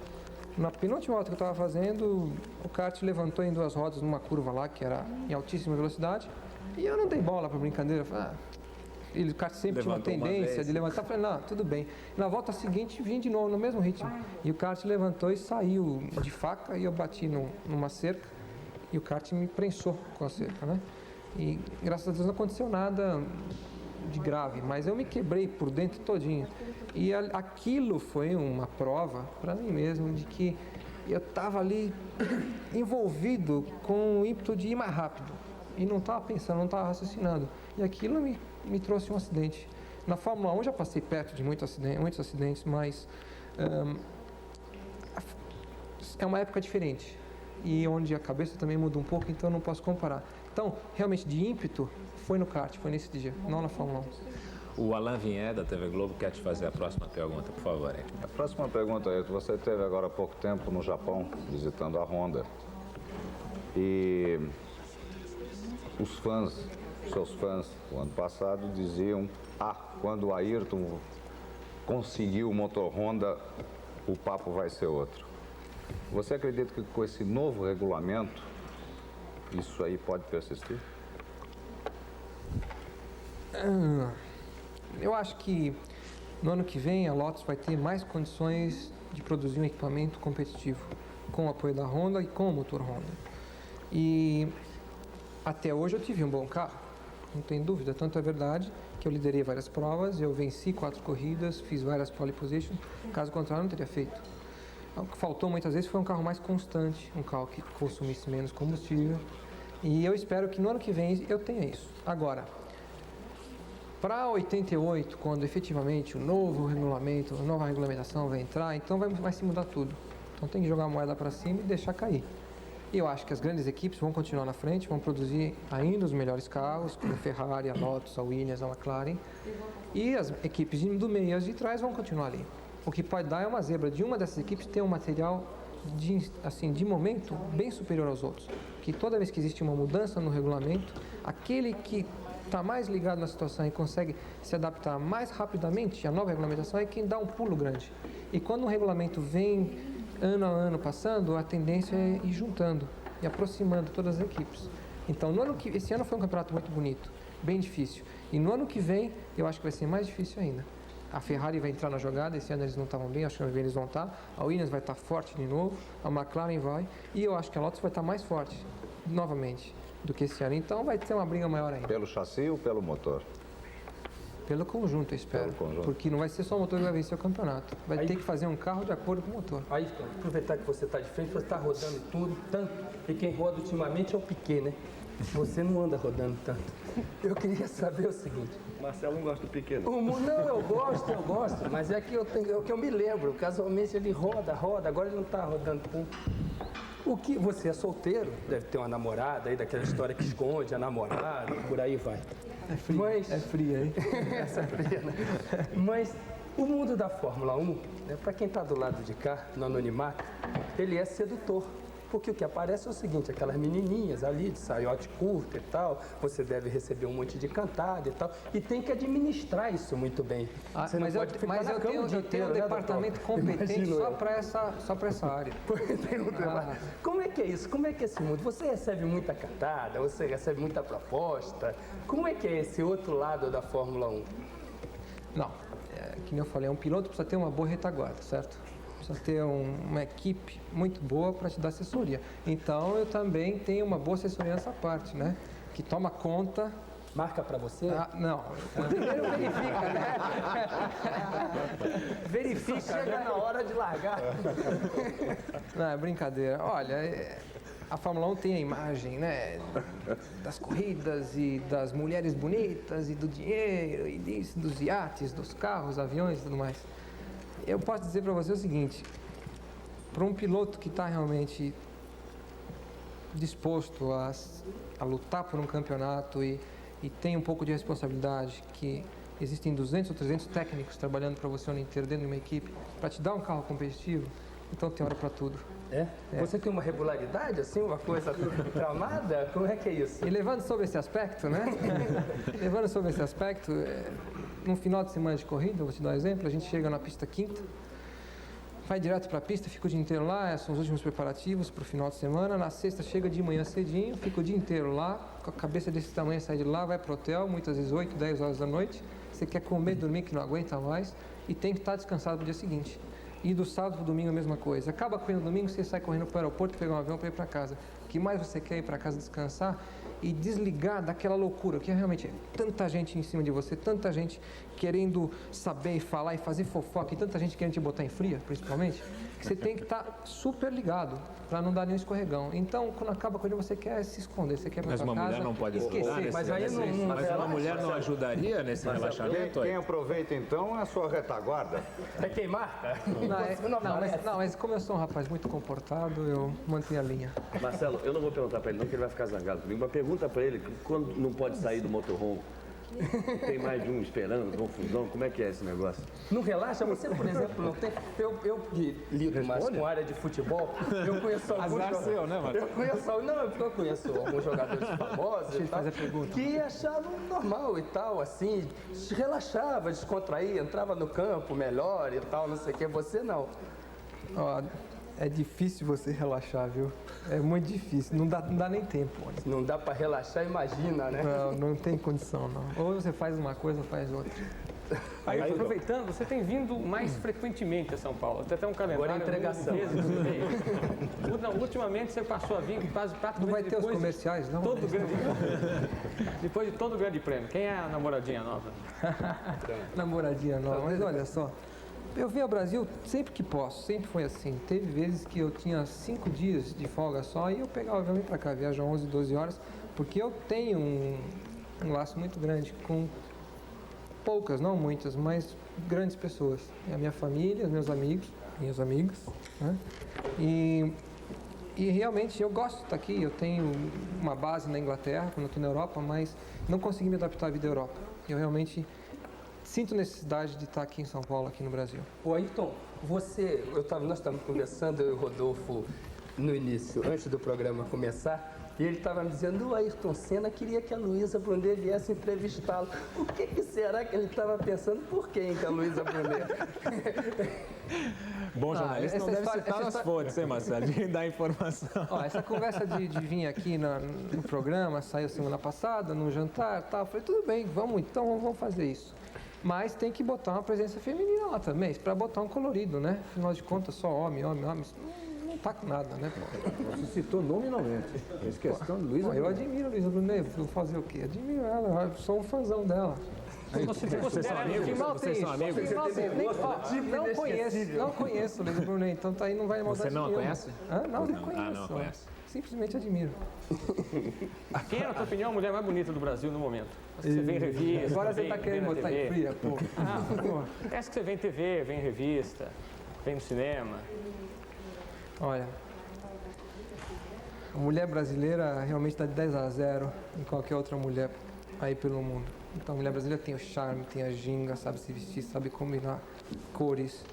Na penúltima volta que eu estava fazendo, o kart levantou em 2 rodas numa curva lá, que era em altíssima velocidade. E eu não dei bola para brincadeira. O kart sempre tinha uma tendência de levantar. Eu falei, não, tudo bem. Na volta seguinte, vim de novo, no mesmo ritmo. E o kart levantou e saiu de faca e eu bati numa cerca. E o kart me prensou com a cerca, né? E graças a Deus não aconteceu nada de grave, mas eu me quebrei por dentro todinho. E aquilo foi uma prova para mim mesmo de que eu estava ali envolvido com o ímpeto de ir mais rápido. E não estava pensando, não estava raciocinando. E aquilo me trouxe um acidente. Na Fórmula 1 já passei perto de muitos acidentes, mas é uma época diferente. E onde a cabeça também muda um pouco, então não posso comparar. Então, realmente, de ímpeto, foi no kart, foi nesse dia, não na Fórmula 1. O Alain Vinhé, da TV Globo, quer te fazer a próxima pergunta, por favor. Ayrton. A próxima pergunta, Ayrton. Você esteve agora há pouco tempo no Japão, visitando a Honda. E os fãs, seus fãs, o ano passado, diziam: quando o Ayrton conseguir o motor Honda, o papo vai ser outro. Você acredita que com esse novo regulamento, isso aí pode persistir? Eu acho que no ano que vem a Lotus vai ter mais condições de produzir um equipamento competitivo com o apoio da Honda e com o motor Honda. E até hoje eu tive um bom carro, não tem dúvida. Tanto é verdade que eu liderei várias provas, eu venci 4 corridas, fiz várias pole positions, caso contrário eu não teria feito. O que faltou muitas vezes foi um carro mais constante, um carro que consumisse menos combustível. E eu espero que no ano que vem eu tenha isso. Agora, para 88, quando efetivamente o novo regulamento, a nova regulamentação vai entrar, então vai se mudar tudo. Então tem que jogar a moeda para cima e deixar cair. E eu acho que as grandes equipes vão continuar na frente, vão produzir ainda os melhores carros, como a Ferrari, a Lotus, a Williams, a McLaren. E as equipes do meio e as de trás vão continuar ali. O que pode dar é uma zebra de uma dessas equipes ter um material de momento bem superior aos outros. Que toda vez que existe uma mudança no regulamento, aquele que está mais ligado na situação e consegue se adaptar mais rapidamente à nova regulamentação é quem dá um pulo grande. E quando um regulamento vem ano a ano passando, a tendência é ir juntando e aproximando todas as equipes. Então, esse ano foi um campeonato muito bonito, bem difícil. E no ano que vem, eu acho que vai ser mais difícil ainda. A Ferrari vai entrar na jogada, esse ano eles não estavam bem, acho que ano que vem eles vão estar. A Williams vai estar forte de novo, a McLaren vai, e eu acho que a Lotus vai estar mais forte, novamente, do que esse ano. Então vai ter uma briga maior ainda. Pelo chassi ou pelo motor? Pelo conjunto, eu espero. Pelo conjunto. Porque não vai ser só o motor que vai vencer o campeonato. Vai ter que fazer um carro de acordo com o motor. Aí, aproveitar que você está de frente, você está rodando tudo, tanto, e quem roda ultimamente é o Piquet, né? Você não anda rodando tanto. Eu queria saber o seguinte. Marcelo não gosta do Piquet, não. Não, eu gosto, mas é que é o que eu me lembro. Casualmente ele roda, agora ele não está rodando tanto. O que você é solteiro, deve ter uma namorada aí, daquela história que esconde a namorada, por aí vai. É frio, mas, é fria, hein? Essa é fria, né? Mas o mundo da Fórmula 1, né, para quem está do lado de cá, no anonimato, ele é sedutor. Porque o que aparece é o seguinte, aquelas menininhas ali de saiote curto e tal, você deve receber um monte de cantada e tal, e tem que administrar isso muito bem. Você mas não pode ficar eu na cama o dia tenho um inteiro, né, departamento doutor? competente Imagino só para essa área. Como é que é isso? Como é que é esse mundo? Você recebe muita cantada, você recebe muita proposta? Como é que é esse outro lado da Fórmula 1? Não, que nem eu falei, um piloto precisa ter uma boa retaguarda, certo? Precisa ter uma equipe muito boa para te dar assessoria. Então, eu também tenho uma boa assessoria nessa parte, né? Que toma conta... Marca para você? Não. Primeiro verifica, né? Verifica. Chega na hora de largar. Não, é brincadeira. Olha, a Fórmula 1 tem a imagem, né? Das corridas e das mulheres bonitas e do dinheiro e disso, dos iates, dos carros, aviões e tudo mais. Eu posso dizer para você o seguinte, para um piloto que está realmente disposto a lutar por um campeonato e tem um pouco de responsabilidade, que existem 200 ou 300 técnicos trabalhando para você o ano inteiro dentro de uma equipe, para te dar um carro competitivo, então tem hora para tudo. É? Você tem uma regularidade, assim, uma coisa tramada? Como é que é isso? E levando sobre esse aspecto, né? Levando sobre esse aspecto, num final de semana de corrida, eu vou te dar um exemplo, a gente chega na pista quinta, vai direto para a pista, fica o dia inteiro lá, são os últimos preparativos para o final de semana, na sexta chega de manhã cedinho, fica o dia inteiro lá, com a cabeça desse tamanho, sai de lá, vai para o hotel, muitas vezes 8, 10 horas da noite, você quer comer, dormir, que não aguenta mais, e tem que estar descansado para o dia seguinte. E do sábado para o domingo a mesma coisa. Acaba correndo no domingo, você sai correndo para o aeroporto, pegar um avião para ir para casa. O que mais você quer é ir para casa descansar e desligar daquela loucura, que realmente é tanta gente em cima de você, tanta gente querendo saber e falar e fazer fofoca, e tanta gente querendo te botar em fria, principalmente, que você tem que estar super ligado para não dar nenhum escorregão. Então, quando acaba a corrida, você quer se esconder, você quer ir para casa. Mas uma mulher não pode esquecer. Mas aí Mas uma mulher não ajudaria nesse relaxamento? Quem aproveita então é a sua retaguarda. É quem marca? Mas como eu sou um rapaz muito comportado, eu mantenho a linha. Marcelo, eu não vou perguntar para ele não, que ele vai ficar zangado comigo, mas pergunta para ele quando não pode sair do motorhome Tem mais de um esperando, confusão, como é que é esse negócio? Não relaxa? Você, por exemplo, não tem... Eu que lido mais com a área de futebol, eu conheço alguns... Azar seu, né, Marcelo? Eu conheço alguns jogadores famosos e tal, que achavam normal e tal, assim, relaxava, descontraía, entrava no campo melhor e tal, não sei o que. Você não. Ó, é difícil você relaxar, viu? É muito difícil, não dá nem tempo. Olha. Não dá pra relaxar, imagina, né? Não tem condição, não. Ou você faz uma coisa ou faz outra. Aí, aproveitando, você tem vindo mais frequentemente a São Paulo. Tem até um calendário. Agora é entregação. Não, ultimamente você passou a vir quase praticamente. Não vai ter os comerciais, não? Depois de todo o grande prêmio. Quem é a namoradinha nova? Namoradinha nova, mas olha só. Eu vim ao Brasil sempre que posso, sempre foi assim. Teve vezes que eu tinha 5 dias de folga só e eu pegava o avião e vim pra cá, viajo 11, 12 horas, porque eu tenho um laço muito grande com poucas, não muitas, mas grandes pessoas. A minha família, os meus amigos, minhas amigas, né? E realmente eu gosto de estar aqui, eu tenho uma base na Inglaterra, quando eu estou na Europa, mas não consegui me adaptar à vida da Europa. Eu realmente sinto necessidade de estar aqui em São Paulo, aqui no Brasil. Ô, Ayrton, nós estávamos conversando, eu e o Rodolfo, no início, antes do programa começar, e ele estava me dizendo, o Ayrton Senna queria que a Luísa Brunet viesse entrevistá-lo. O que será que ele estava pensando? Por quem que a Luísa Brunet? Bom jornalista não deve citar as fontes, hein, Marcelo? De dar informação. Ó, essa conversa de vir aqui no programa, saiu semana passada, num jantar e tal, eu falei, tudo bem, vamos fazer isso. Mas tem que botar uma presença feminina lá também, para botar um colorido, né? Afinal de contas, só homem. Não tá com nada, né? Você citou nominalmente. Fez questão de Luísa Brunet. Eu admiro a Luísa Brunet. Vou fazer o quê? Admiro ela. Eu sou um fãzão dela. Vocês são amigos? Vocês são amigos? Não conheço a Luísa Brunet, então tá aí, não vai maldade. Você não a conhece? Não conheço. Não conhece. Simplesmente admiro. Quem é, na tua opinião, a mulher mais bonita do Brasil no momento? Você vê em revista. Agora você tá querendo botar em fria, pô. Parece que você vê em TV, vê em revista, vê no cinema. Olha, a mulher brasileira realmente está de 10-0 em qualquer outra mulher aí pelo mundo. Então a mulher brasileira tem o charme, tem a ginga, sabe se vestir, sabe combinar cores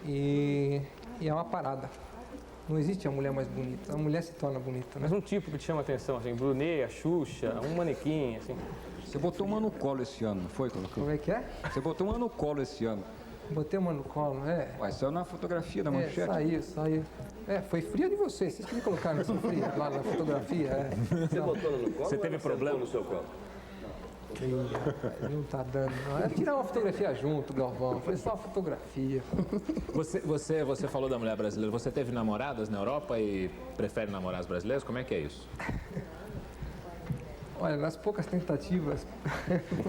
e é uma parada. Não existe a mulher mais bonita, a mulher se torna bonita, né? Mas um tipo que te chama a atenção, assim, Brunet, a Xuxa, um manequim, assim. Você botou uma no colo esse ano, não foi? Como é que é? Você botou uma no colo esse ano. Botei uma no colo, é. Ué, saiu na fotografia da manchete. Saiu. Foi fria de vocês que me colocaram nessa fria lá na fotografia. Você botou ela no colo? Você teve problema no seu colo? Não tá dando, não. É tirar uma fotografia junto, Galvão. Foi só uma fotografia. Você falou da mulher brasileira. Você teve namoradas na Europa e prefere namorar as brasileiras? Como é que é isso? Olha, nas poucas tentativas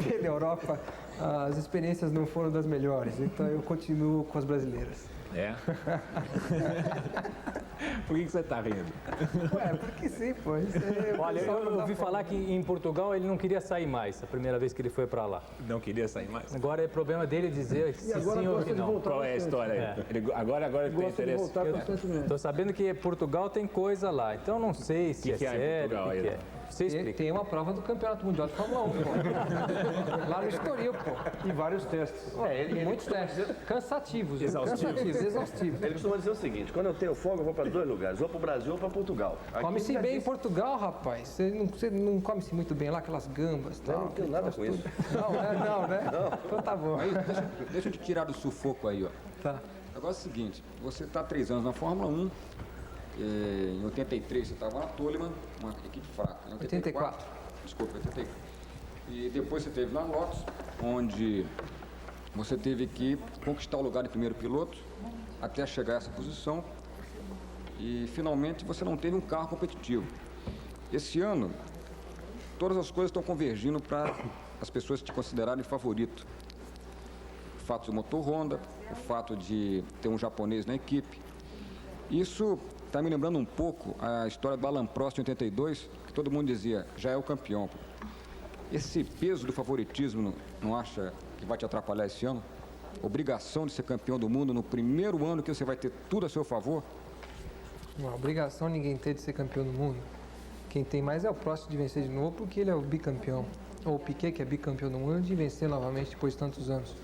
pela Europa, as experiências não foram das melhores. Então eu continuo com as brasileiras. É? Por que você está rindo? Porque sim, pô. Olha, eu ouvi falar que em Portugal ele não queria sair mais, a primeira vez que ele foi para lá. Não queria sair mais? Agora é problema dele dizer se sim ou não. Qual é a história aí? Agora ele tem interesse. Estou sabendo que Portugal tem coisa lá, então não sei se é sério, o que é. Você explica. Tem uma prova do Campeonato Mundial de Fórmula 1, pô. Lá no Estoril, pô. E vários testes. Muitos testes. Cansativos. Exaustivos. Ele costuma dizer o seguinte, quando eu tenho folga, eu vou para 2 lugares, ou para o Brasil ou para Portugal. Come-se bem em Portugal, rapaz. Você não come-se muito bem lá, aquelas gambas e tal. Não tenho nada com isso. Não, né? Então tá bom. Aí, deixa eu te tirar do sufoco aí, ó. Tá. O negócio é o seguinte, você está há 3 anos na Fórmula 1, em 83 você estava na Toleman, uma equipe fraca. Em 84. Desculpa, 84. E depois você esteve na Lotus, onde você teve que conquistar o lugar de primeiro piloto até chegar a essa posição. E finalmente você não teve um carro competitivo. Esse ano, todas as coisas estão convergindo para as pessoas te considerarem favorito. O fato do motor Honda, o fato de ter um japonês na equipe. Isso está me lembrando um pouco a história do Alan Prost em 82, que todo mundo dizia, já é o campeão. Esse peso do favoritismo não acha que vai te atrapalhar esse ano? Obrigação de ser campeão do mundo no primeiro ano que você vai ter tudo a seu favor? Uma obrigação ninguém ter de ser campeão do mundo. Quem tem mais é o próximo de vencer de novo, porque ele é o bicampeão. Ou o Piquet, que é bicampeão do mundo, de vencer novamente depois de tantos anos.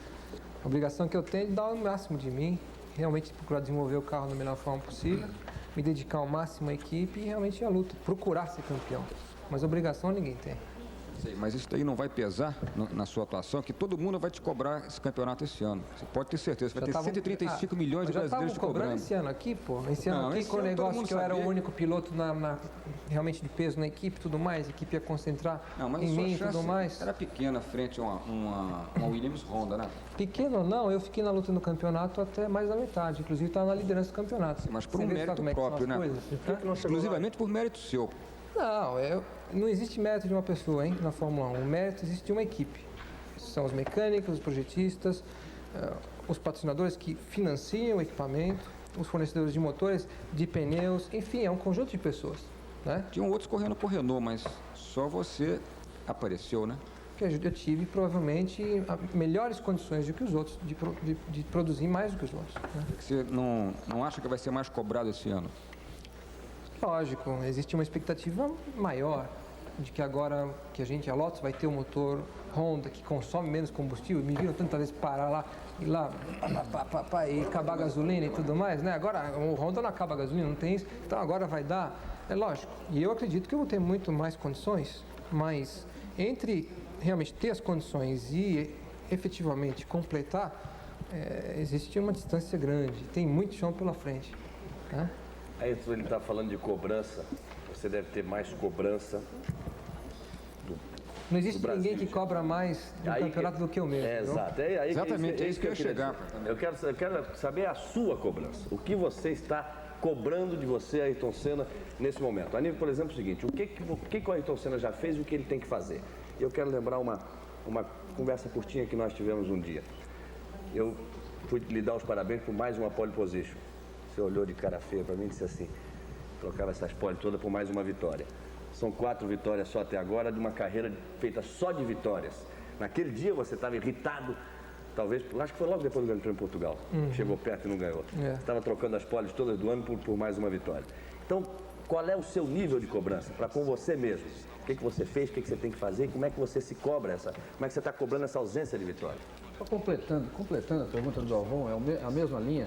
A obrigação que eu tenho é de dar o máximo de mim, realmente procurar desenvolver o carro da melhor forma possível, me dedicar ao máximo à equipe e realmente à luta, procurar ser campeão. Mas obrigação ninguém tem. Sei, mas isso daí não vai pesar na sua atuação, que todo mundo vai te cobrar esse campeonato esse ano. Você pode ter certeza, vai ter 135 milhões de brasileiros te cobrando. Esse ano aqui, pô. Esse ano aqui, com o negócio que eu era o único piloto realmente de peso na equipe e tudo mais, a equipe ia concentrar em mim e tudo mais. Era pequena frente a uma Williams Honda, né? Pequeno ou não, eu fiquei na luta no campeonato até mais da metade, inclusive estava na liderança do campeonato. Mas por um mérito próprio, né? Exclusivamente por mérito seu. Não existe mérito de uma pessoa, hein, na Fórmula 1. O mérito existe de uma equipe. São os mecânicos, os projetistas, os patrocinadores que financiam o equipamento, os fornecedores de motores, de pneus, enfim, é um conjunto de pessoas, né? Tinham outros correndo por Renault, mas só você apareceu, né? Porque eu tive, provavelmente, melhores condições do que os outros, de produzir mais do que os outros, né? Você não acha que vai ser mais cobrado esse ano? Lógico, existe uma expectativa maior de que agora que a Lotus vai ter um motor Honda que consome menos combustível. Me viram tantas vezes parar lá e e acabar a gasolina e tudo mais, né? Agora o Honda não acaba a gasolina, não tem isso, então agora vai dar. É lógico, e eu acredito que eu vou ter muito mais condições, mas entre realmente ter as condições e efetivamente completar, existe uma distância grande, tem muito chão pela frente, né? Aí ele está falando de cobrança, você deve ter mais cobrança. Não existe ninguém que cobra mais do campeonato do que eu mesmo. Exato. Exatamente, é isso que eu ia chegar. Eu quero saber a sua cobrança. O que você está cobrando de você, Ayrton Senna, nesse momento? A nível, por exemplo, é o seguinte, o que o Ayrton Senna já fez e o que ele tem que fazer? Eu quero lembrar uma conversa curtinha que nós tivemos um dia. Eu fui lhe dar os parabéns por mais uma pole position. Você olhou de cara feia para mim e disse assim, trocava essas pole todas por mais uma vitória. São 4 vitórias só até agora, de uma carreira feita só de vitórias. Naquele dia você estava irritado, talvez, acho que foi logo depois do Grande Prêmio de Portugal. Chegou perto e não ganhou. Você estava trocando as poles todas do ano por mais uma vitória. Então, qual é o seu nível de cobrança para com você mesmo? O que você fez, o que você tem que fazer, como é que você se cobra como é que você está cobrando essa ausência de vitória? Só completando a pergunta do Galvão, é a mesma linha.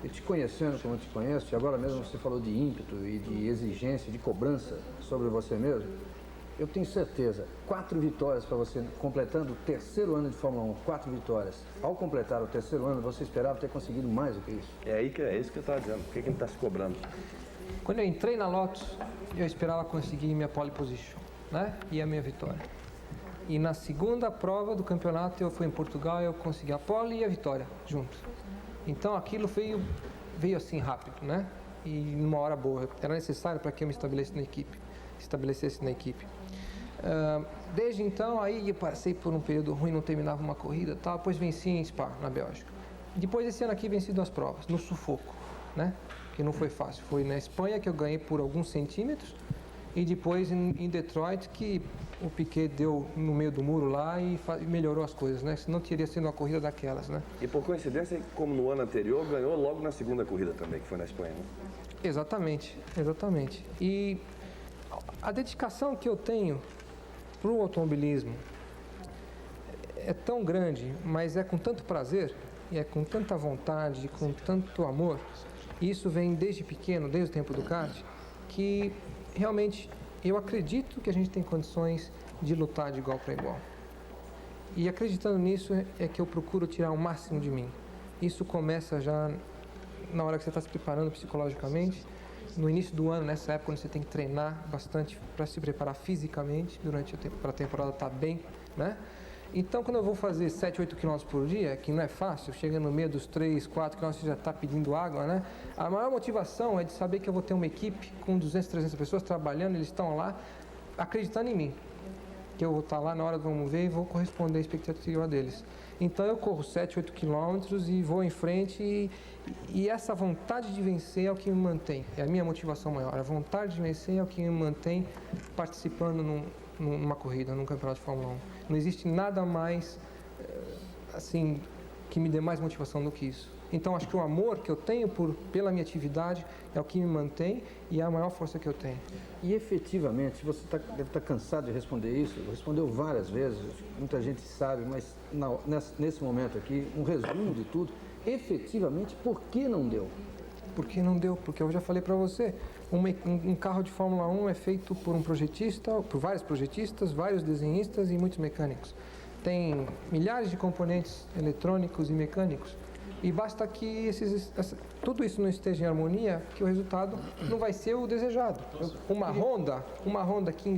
E te conhecendo como eu te conheço, e agora mesmo você falou de ímpeto e de exigência, de cobrança sobre você mesmo, eu tenho certeza, 4 vitórias para você, completando o 3º ano de Fórmula 1, 4 vitórias. Ao completar o 3º ano, você esperava ter conseguido mais do que isso? É isso que eu estava dizendo, o que ele está se cobrando? Quando eu entrei na Lotus, eu esperava conseguir minha pole position, né? E a minha vitória. E na segunda prova do campeonato, eu fui em Portugal, eu consegui a pole e a vitória junto. Então aquilo veio assim rápido, né? E numa hora boa. Era necessário para que eu me estabelecesse na equipe. Desde então, aí eu passei por um período ruim, não terminava uma corrida, tal. Depois venci em Spa, na Bélgica. Depois esse ano aqui venci 2 provas, no sufoco, né? Que não foi fácil. Foi na Espanha que eu ganhei por alguns centímetros e depois em Detroit que o Piquet deu no meio do muro lá e melhorou as coisas, né? Senão teria sido uma corrida daquelas, né? E por coincidência, como no ano anterior, ganhou logo na segunda corrida também, que foi na Espanha, né? Exatamente. E a dedicação que eu tenho para o automobilismo é tão grande, mas é com tanto prazer, e é com tanta vontade, com tanto amor, e isso vem desde pequeno, desde o tempo do kart, que realmente eu acredito que a gente tem condições de lutar de igual para igual. E acreditando nisso é que eu procuro tirar o máximo de mim. Isso começa já na hora que você está se preparando psicologicamente, no início do ano, nessa época, quando você tem que treinar bastante para se preparar fisicamente, para a temporada estar bem, né? Então, quando eu vou fazer 7, 8 km por dia, que não é fácil, chega no meio dos 3, 4 km você já está pedindo água, né? A maior motivação é de saber que eu vou ter uma equipe com 200, 300 pessoas trabalhando, eles estão lá acreditando em mim. Que eu vou estar lá na hora do vamos ver e vou corresponder à expectativa deles. Então, eu corro 7, 8 quilômetros e vou em frente e essa vontade de vencer é o que me mantém. É a minha motivação maior. A vontade de vencer é o que me mantém participando numa corrida, num campeonato de Fórmula 1. Não existe nada mais, assim, que me dê mais motivação do que isso. Então, acho que o amor que eu tenho pela minha atividade é o que me mantém e é a maior força que eu tenho. E efetivamente, você deve estar cansado de responder isso, respondeu várias vezes, muita gente sabe, mas nesse momento aqui, um resumo de tudo, efetivamente, por que não deu? Por que não deu? Porque eu já falei para você, um carro de Fórmula 1 é feito por um projetista, por vários projetistas, vários desenhistas e muitos mecânicos. Tem milhares de componentes eletrônicos e mecânicos. E basta que tudo isso não esteja em harmonia, que o resultado não vai ser o desejado. Uma Honda que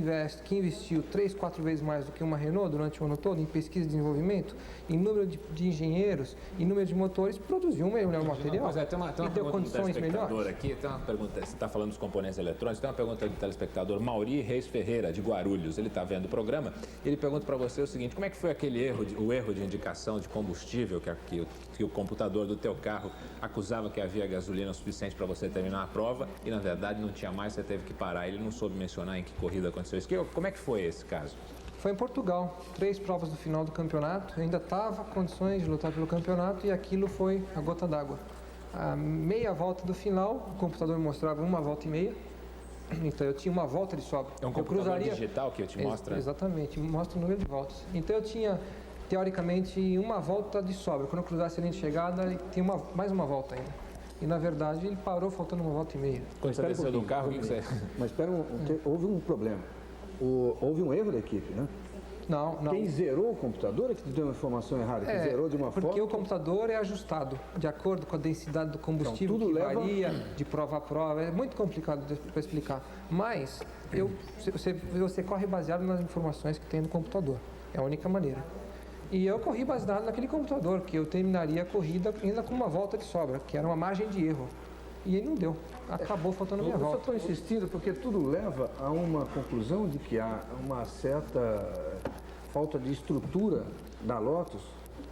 investiu 3, 4 vezes mais do que uma Renault durante o ano todo em pesquisa e desenvolvimento, em número de engenheiros, em número de motores, produziu um melhor material Tem uma e deu pergunta condições do telespectador melhores. aqui, tem uma pergunta, você está falando dos componentes eletrônicos, tem uma pergunta do telespectador Mauri Reis Ferreira, de Guarulhos. Ele está vendo o programa, ele pergunta para você o seguinte: como é que foi aquele erro de indicação de combustível que o computador do teu carro acusava que havia gasolina suficiente para você terminar a prova e na verdade não tinha mais, você teve que parar. Ele não soube mencionar em que corrida aconteceu isso. Como é que foi esse caso? Foi em Portugal, 3 provas do final do campeonato, eu ainda estava com condições de lutar pelo campeonato e aquilo foi a gota d'água. A meia volta do final, o computador me mostrava 1 volta e meia, então eu tinha 1 volta de sobra. É um computador digital que te mostra? Exatamente, mostra o número de voltas. Então eu tinha, teoricamente, 1 volta de sobra. Quando eu cruzasse a linha de chegada, ele tinha mais 1 volta ainda. E na verdade ele parou faltando 1 volta e meia. Quando você desceu do carro, o que você... Mas espera, houve um problema. Houve um erro da equipe, né? Não. Quem zerou o computador é que deu uma informação errada, que zerou de uma forma... Porque o computador é ajustado de acordo com a densidade do combustível, então, tudo que leva... varia de prova a prova. É muito complicado para explicar. Mas você corre baseado nas informações que tem no computador. É a única maneira. E eu corri baseado naquele computador, que eu terminaria a corrida ainda com 1 volta de sobra, que era uma margem de erro. E aí não deu. Acabou faltando minha volta. Eu só estou insistindo porque tudo leva a uma conclusão de que há uma certa falta de estrutura da Lotus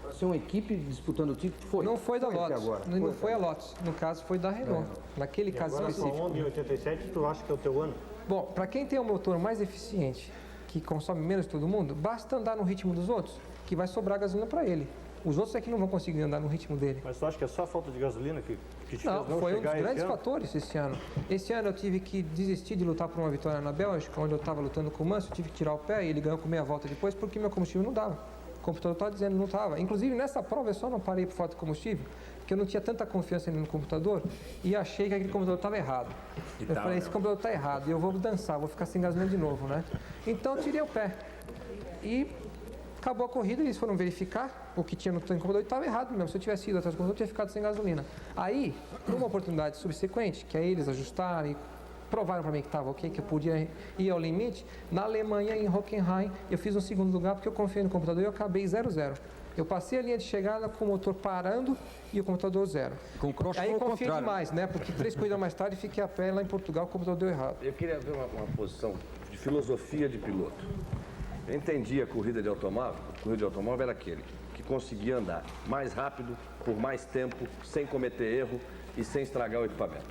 para ser uma equipe disputando o título. Não foi da Lotus. Não foi a Lotus. No caso, foi da Renault. Naquele caso específico. Agora, em 87, tu acha que é o teu ano? Bom, para quem tem um motor mais eficiente, que consome menos que todo mundo, basta andar no ritmo dos outros, que vai sobrar gasolina para ele. Os outros é que não vão conseguir andar no ritmo dele. Mas tu acha que é só a falta de gasolina que te fez não foi um dos chegar grandes fatores esse ano. Esse ano eu tive que desistir de lutar por uma vitória na Bélgica, onde eu estava lutando com o Manso, eu tive que tirar o pé e ele ganhou com meia volta depois porque meu combustível não dava. O computador estava dizendo que não estava. Inclusive nessa prova eu só não parei por falta de combustível, porque eu não tinha tanta confiança no computador e achei que aquele computador estava errado. Eu falei, esse computador está errado e eu vou dançar, vou ficar sem gasolina de novo, né? Então eu tirei o pé. E acabou a corrida, eles foram verificar o que tinha no computador e estava errado mesmo. Se eu tivesse ido atrás do computador, eu tinha ficado sem gasolina. Aí, numa oportunidade subsequente, que aí eles ajustaram e provaram para mim que estava ok, que eu podia ir ao limite, na Alemanha, em Hockenheim, eu fiz um 2º lugar porque eu confiei no computador e eu acabei 0-0. Eu passei a linha de chegada com o motor parando e o computador 0. Com o cross aí foi o confiei contrário. Demais, né? Porque 3 corridas mais tarde fiquei a pé lá em Portugal, o computador deu errado. Eu queria ver uma posição de filosofia de piloto. Eu entendi a corrida de automóvel era aquele que conseguia andar mais rápido, por mais tempo, sem cometer erro e sem estragar o equipamento.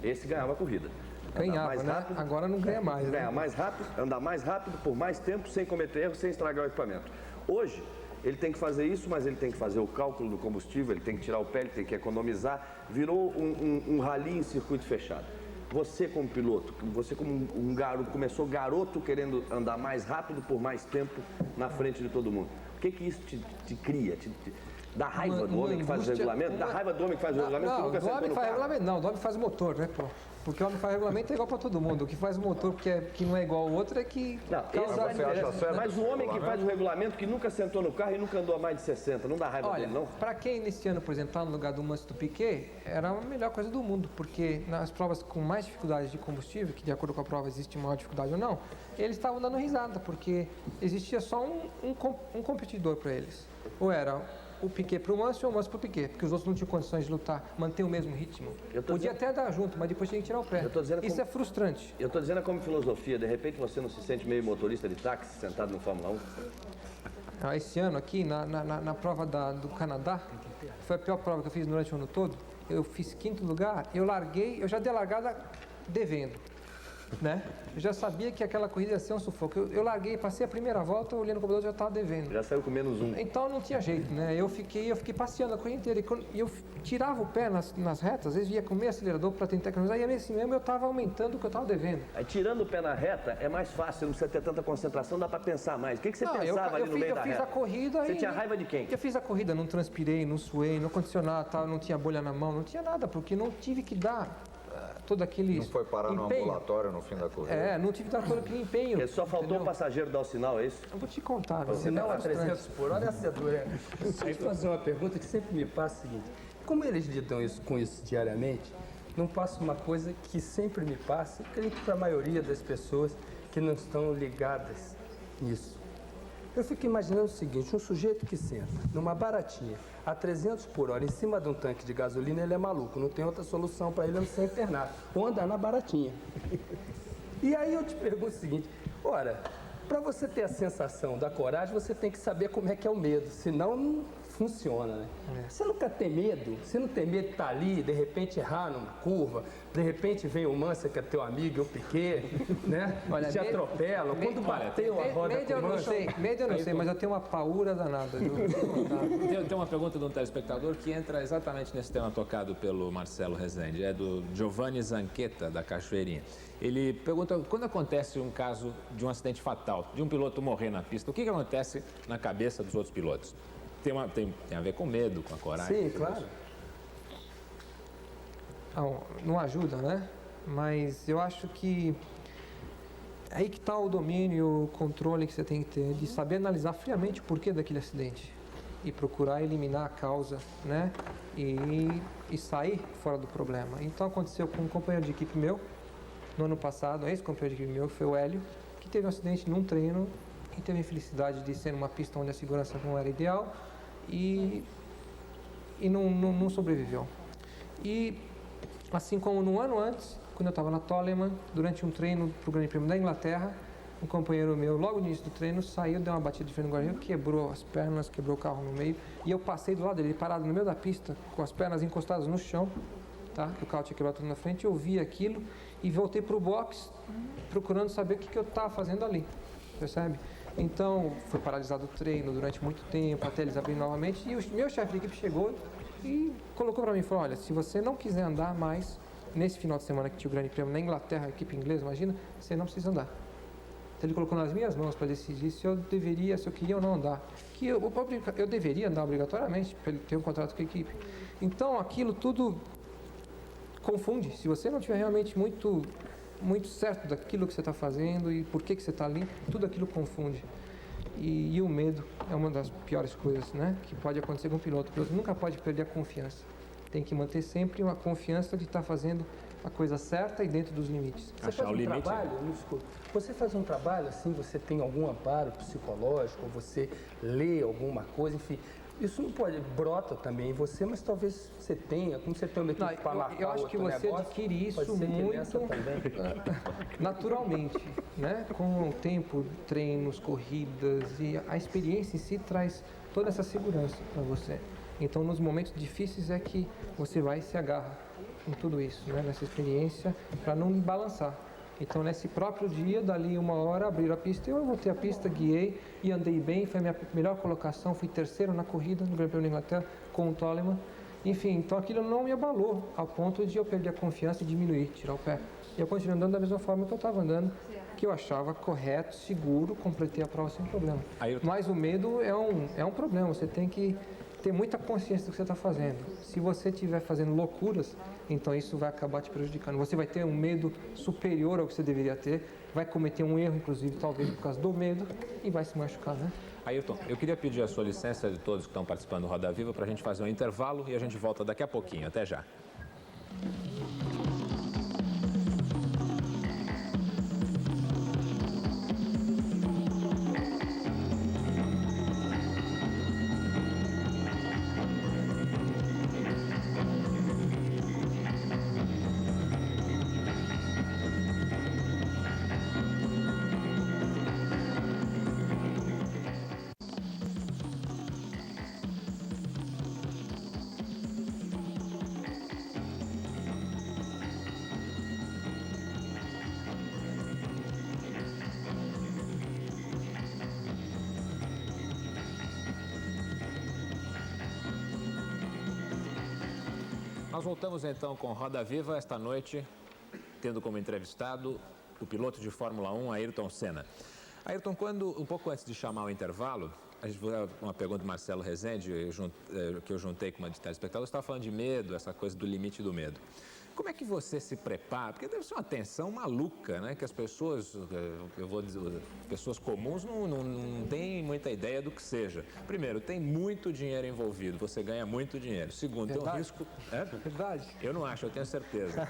Esse ganhava a corrida. Ganhava, mais rápido, né? Agora não ganha mais. Ganhar mais rápido, andar mais rápido, por mais tempo, sem cometer erro, sem estragar o equipamento. Hoje, ele tem que fazer isso, mas ele tem que fazer o cálculo do combustível, ele tem que tirar o pé, ele tem que economizar. Virou um rally em circuito fechado. Você como piloto, você como um garoto, começou garoto querendo andar mais rápido por mais tempo na frente de todo mundo. O que isso te cria? Dá raiva do homem que faz o regulamento? Dá raiva do homem que faz o regulamento que nunca sentou no carro? Não, o homem faz o motor, né, pô? Porque o homem faz regulamento é igual para todo mundo. O que faz o motor que não é igual ao outro é que causa a diferença. Mas o homem que faz o regulamento que nunca sentou no carro e nunca andou a mais de 60, não dá raiva dele, não? Para quem nesse ano, por exemplo, está no lugar do Manso do Piquet, era a melhor coisa do mundo, porque nas provas com mais dificuldades de combustível, que de acordo com a prova existe maior dificuldade ou não, eles estavam dando risada, porque existia só um competidor para eles. Ou era o Piquet para o Manso ou o Manso para o Piquet, porque os outros não tinham condições de lutar, manter o mesmo ritmo. Podia até dar junto, mas depois tinha que tirar o pé. Isso é frustrante. Eu estou dizendo como filosofia, de repente você não se sente meio motorista de táxi sentado no Fórmula 1? Esse ano aqui, na prova do Canadá, foi a pior prova que eu fiz durante o ano todo, eu fiz 5º lugar, eu dei a largada devendo. né? Eu já sabia que aquela corrida ia ser um sufoco. Eu larguei, passei a primeira volta, olhei no computador, já estava devendo. Já saiu com -1. Então não tinha jeito, né? Eu fiquei passeando a corrida inteira. E eu tirava o pé nas retas, às vezes ia com meio acelerador para tentar economizar, e assim mesmo eu estava aumentando o que eu estava devendo. Aí tirando o pé na reta é mais fácil, não precisa ter tanta concentração, dá para pensar mais. O que você pensava ali no meio da reta? Eu fiz a corrida Você e... tinha raiva de quem? Eu fiz a corrida, não transpirei, não suei, não condicionava, não tinha bolha na mão, não tinha nada, porque não tive que dar todo aquele Não foi parar no empenho. ambulatório no fim da corrida? Não tive que dar todo aquele empenho. Porque só faltou o passageiro dar o sinal, é isso? Eu vou te contar. Sinal a 300 por hora é assustador, né? Deixa eu te fazer uma pergunta que sempre me passa o seguinte. Como eles lidam com isso diariamente, não passa uma coisa que sempre me passa, creio que para a maioria das pessoas que não estão ligadas nisso. Eu fico imaginando o seguinte, um sujeito que senta numa baratinha a 300 por hora em cima de um tanque de gasolina, ele é maluco, não tem outra solução para ele a não ser internado ou andar na baratinha. E aí eu te pergunto o seguinte, ora, para você ter a sensação da coragem, você tem que saber como é que é o medo, senão não funciona, né? Você nunca tem medo? Você não tem medo de estar ali, de repente errar numa curva, de repente vem o Mansell, que é teu amigo, e o Piquet, né? Te atropelam. Quando bateu a roda com o Mansell... Medo eu não sei, mas eu tenho uma paura danada. Tem uma pergunta de um telespectador que entra exatamente nesse tema tocado pelo Marcelo Rezende, é do Giovanni Zanqueta, da Cachoeirinha. Ele pergunta, quando acontece um caso de um acidente fatal, de um piloto morrer na pista, o que acontece na cabeça dos outros pilotos? Tem a ver com medo, com a coragem? Sim, claro. Não ajuda, né? Mas eu acho que é aí que está o domínio, o controle que você tem que ter, de saber analisar friamente o porquê daquele acidente e procurar eliminar a causa, né? E sair fora do problema. Então aconteceu com um companheiro de equipe meu, no ano passado, ex-companheiro de equipe meu, foi o Hélio, que teve um acidente num treino e teve a infelicidade de ser numa pista onde a segurança não era ideal e não sobreviveu. E assim como no ano antes, quando eu estava na Toleman, durante um treino para o Grande Prêmio da Inglaterra, um companheiro meu, logo no início do treino, saiu, deu uma batida de freio no guarda-reio, quebrou as pernas, quebrou o carro no meio, e eu passei do lado dele, parado no meio da pista, com as pernas encostadas no chão, tá? O carro tinha quebrado tudo na frente, eu vi aquilo e voltei para o box, procurando saber o que eu estava fazendo ali, percebe? Então, foi paralisado o treino durante muito tempo, até eles abrirem novamente, e o meu chefe de equipe chegou e colocou para mim, falou, olha, se você não quiser andar mais, nesse final de semana que tinha o Grande Prêmio na Inglaterra, a equipe inglesa, imagina, você não precisa andar. Então ele colocou nas minhas mãos para decidir se eu queria ou não andar. Que eu deveria andar obrigatoriamente, para ele ter um contrato com a equipe. Então aquilo tudo confunde. Se você não tiver realmente muito certo daquilo que você está fazendo e por que você está ali, tudo aquilo confunde. E o medo é uma das piores coisas, né, que pode acontecer com o piloto. O piloto nunca pode perder a confiança. Tem que manter sempre uma confiança de estar fazendo a coisa certa e dentro dos limites. Você faz um trabalho, você faz um trabalho assim, você tem algum amparo psicológico, você lê alguma coisa, enfim. Isso não pode, brota também em você, mas talvez você tenha, como você tem uma equipe para marcar. Eu acho que você adquire isso muito naturalmente, né? Com o tempo, treinos, corridas e a experiência em si traz toda essa segurança para você. Então, nos momentos difíceis é que você vai e se agarra em tudo isso, né? Nessa experiência, para não balançar. Então, nesse próprio dia, dali uma hora, abriram a pista, eu voltei a pista, guiei e andei bem, foi a minha melhor colocação, fui terceiro na corrida no Grande Prêmio da Inglaterra com o Toleman. Enfim, então aquilo não me abalou ao ponto de eu perder a confiança e diminuir, tirar o pé. E eu continuei andando da mesma forma que eu estava andando, que eu achava correto, seguro, completei a prova sem problema. Mas o medo é um problema, você tem que ter muita consciência do que você está fazendo. Se você estiver fazendo loucuras, então isso vai acabar te prejudicando. Você vai ter um medo superior ao que você deveria ter, vai cometer um erro, inclusive, talvez por causa do medo, e vai se machucar, né? Ayrton, eu queria pedir a sua licença de todos que estão participando do Roda Viva para a gente fazer um intervalo e a gente volta daqui a pouquinho. Até já. Nós voltamos então com Roda Viva esta noite, tendo como entrevistado o piloto de Fórmula 1, Ayrton Senna. Ayrton, um pouco antes de chamar o intervalo, uma pergunta do Marcelo Rezende, que eu juntei com uma de telespectadores, estava falando de medo, essa coisa do limite do medo. Como é que você se prepara? Porque deve ser uma tensão maluca, né? Que as pessoas, pessoas comuns não têm muita ideia do que seja. Primeiro, tem muito dinheiro envolvido, você ganha muito dinheiro. Segundo, tem o risco... É? Verdade. Eu não acho, eu tenho certeza.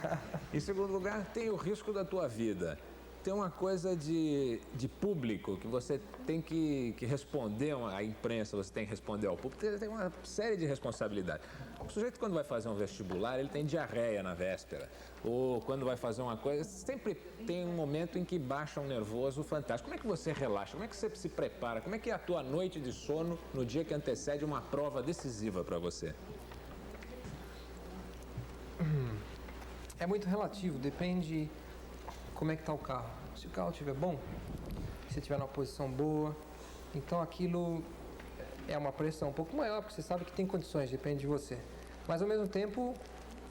Em segundo lugar, tem o risco da tua vida. Tem uma coisa de público, que você tem que responder à imprensa, você tem que responder ao público, tem uma série de responsabilidades. O sujeito, quando vai fazer um vestibular, ele tem diarreia na véspera. Ou quando vai fazer uma coisa, sempre tem um momento em que baixa um nervoso fantástico. Como é que você relaxa? Como é que você se prepara? Como é que é a tua noite de sono no dia que antecede uma prova decisiva para você? É muito relativo, depende como é que está o carro. Se o carro estiver bom, se estiver numa posição boa, então aquilo é uma pressão um pouco maior, porque você sabe que tem condições, depende de você. Mas ao mesmo tempo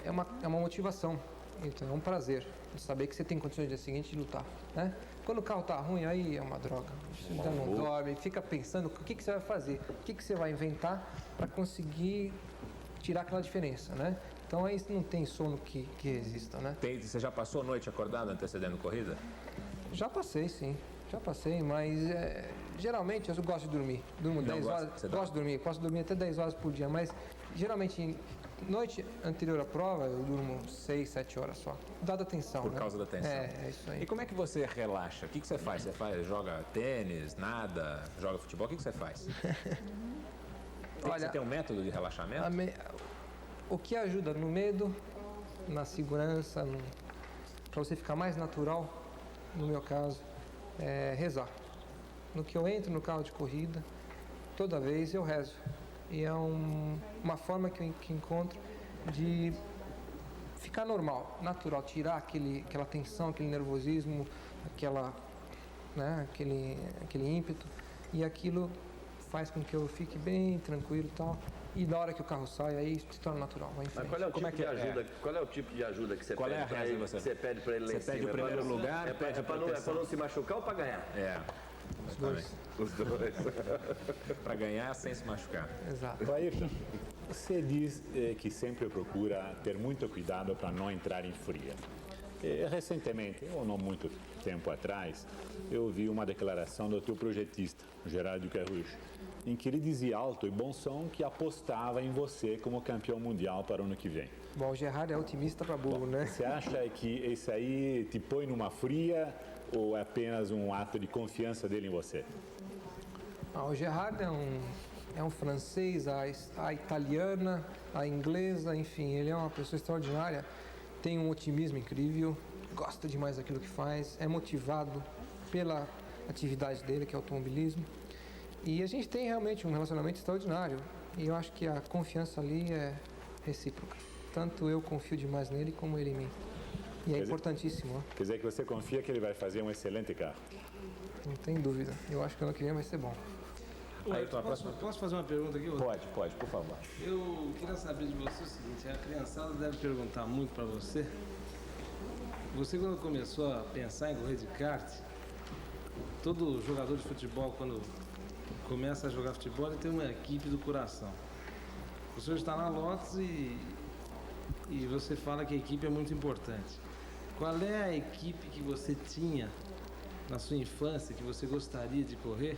é uma motivação, então é um prazer de saber que você tem condições no dia seguinte de lutar, né? Quando o carro está ruim, aí é uma droga. Você já não dorme, fica pensando o que você vai fazer, o que você vai inventar para conseguir tirar aquela diferença, né? Então aí não tem sono que resista, né? Você já passou a noite acordado antecedendo corrida? Já passei, sim. Já passei, mas geralmente eu gosto de dormir. Durmo 10 horas. Gosto de dormir. Posso dormir até 10 horas por dia, mas geralmente noite anterior à prova eu durmo 6, 7 horas só. Dada a tensão, Por causa da tensão. É isso aí. E como é que você relaxa? O que você faz? Joga tênis, nada, joga futebol? O que você faz? Você tem um método de relaxamento? O que ajuda no medo, na segurança, para você ficar mais natural, no meu caso, é rezar. No que eu entro no carro de corrida, toda vez eu rezo. E é uma forma que encontro de ficar normal, natural, tirar aquela tensão, aquele nervosismo, aquele ímpeto, e aquilo faz com que eu fique bem tranquilo e tal. E na hora que o carro sai, aí se torna natural. Vai em frente. Mas qual é o tipo de ajuda que você qual pede é a para reza ele? Você pede para ele lá em cima? Você pede o primeiro lugar, é para não se machucar ou para ganhar? Os dois. Os dois. Para ganhar sem se machucar. Exato. Ayrton, você diz que sempre procura ter muito cuidado para não entrar em fria. Recentemente, ou não muito tempo atrás, eu vi uma declaração do teu projetista, Gerard Ducarruche, em que ele dizia alto e bom som que apostava em você como campeão mundial para o ano que vem. Bom, o Gerard é otimista para burro, né? Você acha que isso aí te põe numa fria ou é apenas um ato de confiança dele em você? O Gerard é um francês, a italiana, a inglesa, enfim, ele é uma pessoa extraordinária, tem um otimismo incrível, gosta demais daquilo que faz, é motivado pela atividade dele, que é o automobilismo. E a gente tem realmente um relacionamento extraordinário. E eu acho que a confiança ali é recíproca. Tanto eu confio demais nele, como ele em mim. E é importantíssimo. Quer dizer que você confia que ele vai fazer um excelente carro? Não tem dúvida. Eu acho que ano que vem vai ser bom. Posso fazer uma pergunta aqui? Pode, por favor. Eu queria saber de você o seguinte, a criançada deve perguntar muito para você. Você, quando começou a pensar em correr de kart, todo jogador de futebol, quando começa a jogar futebol, ele tem uma equipe do coração. O senhor está na Lotus e você fala que a equipe é muito importante. Qual é a equipe que você tinha na sua infância, que você gostaria de correr?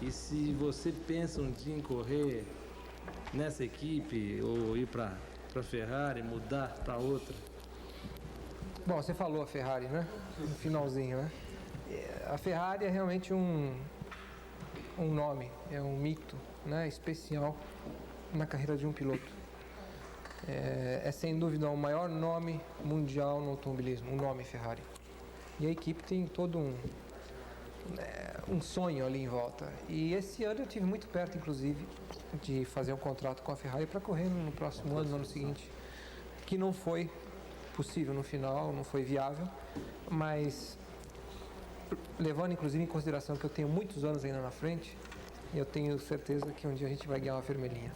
E se você pensa um dia em correr nessa equipe ou ir para Ferrari, mudar para outra? Bom, você falou a Ferrari, né? No finalzinho, né? A Ferrari é realmente um nome, é um mito, né? Especial na carreira de um piloto. É sem dúvida o maior nome mundial no automobilismo, o nome Ferrari. E a equipe tem todo um sonho ali em volta. E esse ano eu tive muito perto, inclusive, de fazer um contrato com a Ferrari para correr no próximo ano, no ano seguinte, que não foi possível no final, não foi viável, mas levando inclusive em consideração que eu tenho muitos anos ainda na frente, eu tenho certeza que um dia a gente vai ganhar uma vermelhinha.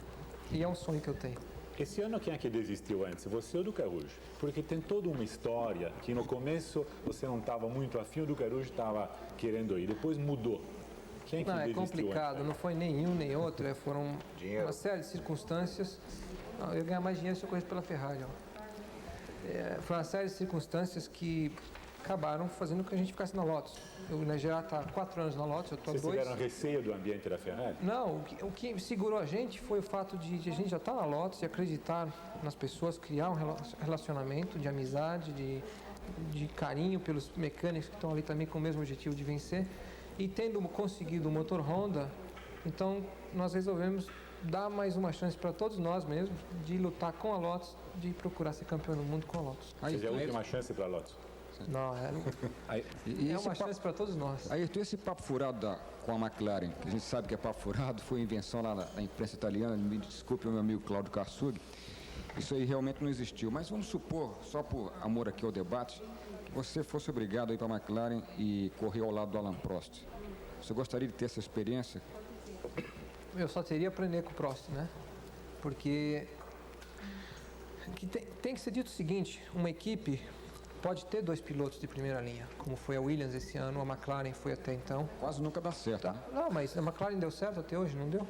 E é um sonho que eu tenho. esse ano quem é que desistiu antes? Você ou o Ducarujo? Porque tem toda uma história que no começo você não estava muito afim, o Ducarujo estava querendo ir, depois mudou. Quem é que desistiu complicado, antes? não foi nenhum nem outro, foram uma série de circunstâncias. Eu ia ganhar mais dinheiro se eu corresse pela Ferrari. Foi uma série de circunstâncias que acabaram fazendo com que a gente ficasse na Lotus. O Gerard está há 4 anos na Lotus, eu estou há 2. Vocês tiveram receio do ambiente da Ferrari? Não, o que segurou a gente foi o fato de a gente já estar na Lotus e acreditar nas pessoas, criar um relacionamento de amizade, de carinho pelos mecânicos que estão ali também com o mesmo objetivo de vencer. E tendo conseguido o motor Honda, então nós resolvemos dar mais uma chance para todos nós mesmos de lutar com a Lotus, de procurar ser campeão do mundo com a Lotus. Seja a última chance para a Lotus? Não, é uma chance para todos nós. Ayrton, esse papo furado com a McLaren, que a gente sabe que é papo furado, foi invenção lá na imprensa italiana, me desculpe o meu amigo Cláudio Karsug, isso aí realmente não existiu. Mas vamos supor, só por amor aqui ao debate, que você fosse obrigado a ir para a McLaren e correr ao lado do Alain Prost. Você gostaria de ter essa experiência? Eu só teria aprender com o Prost, né? Porque tem que ser dito o seguinte, uma equipe pode ter 2 pilotos de primeira linha, como foi a Williams esse ano, a McLaren foi até então. Quase nunca dá certo, né? Não, mas a McLaren deu certo até hoje, não deu?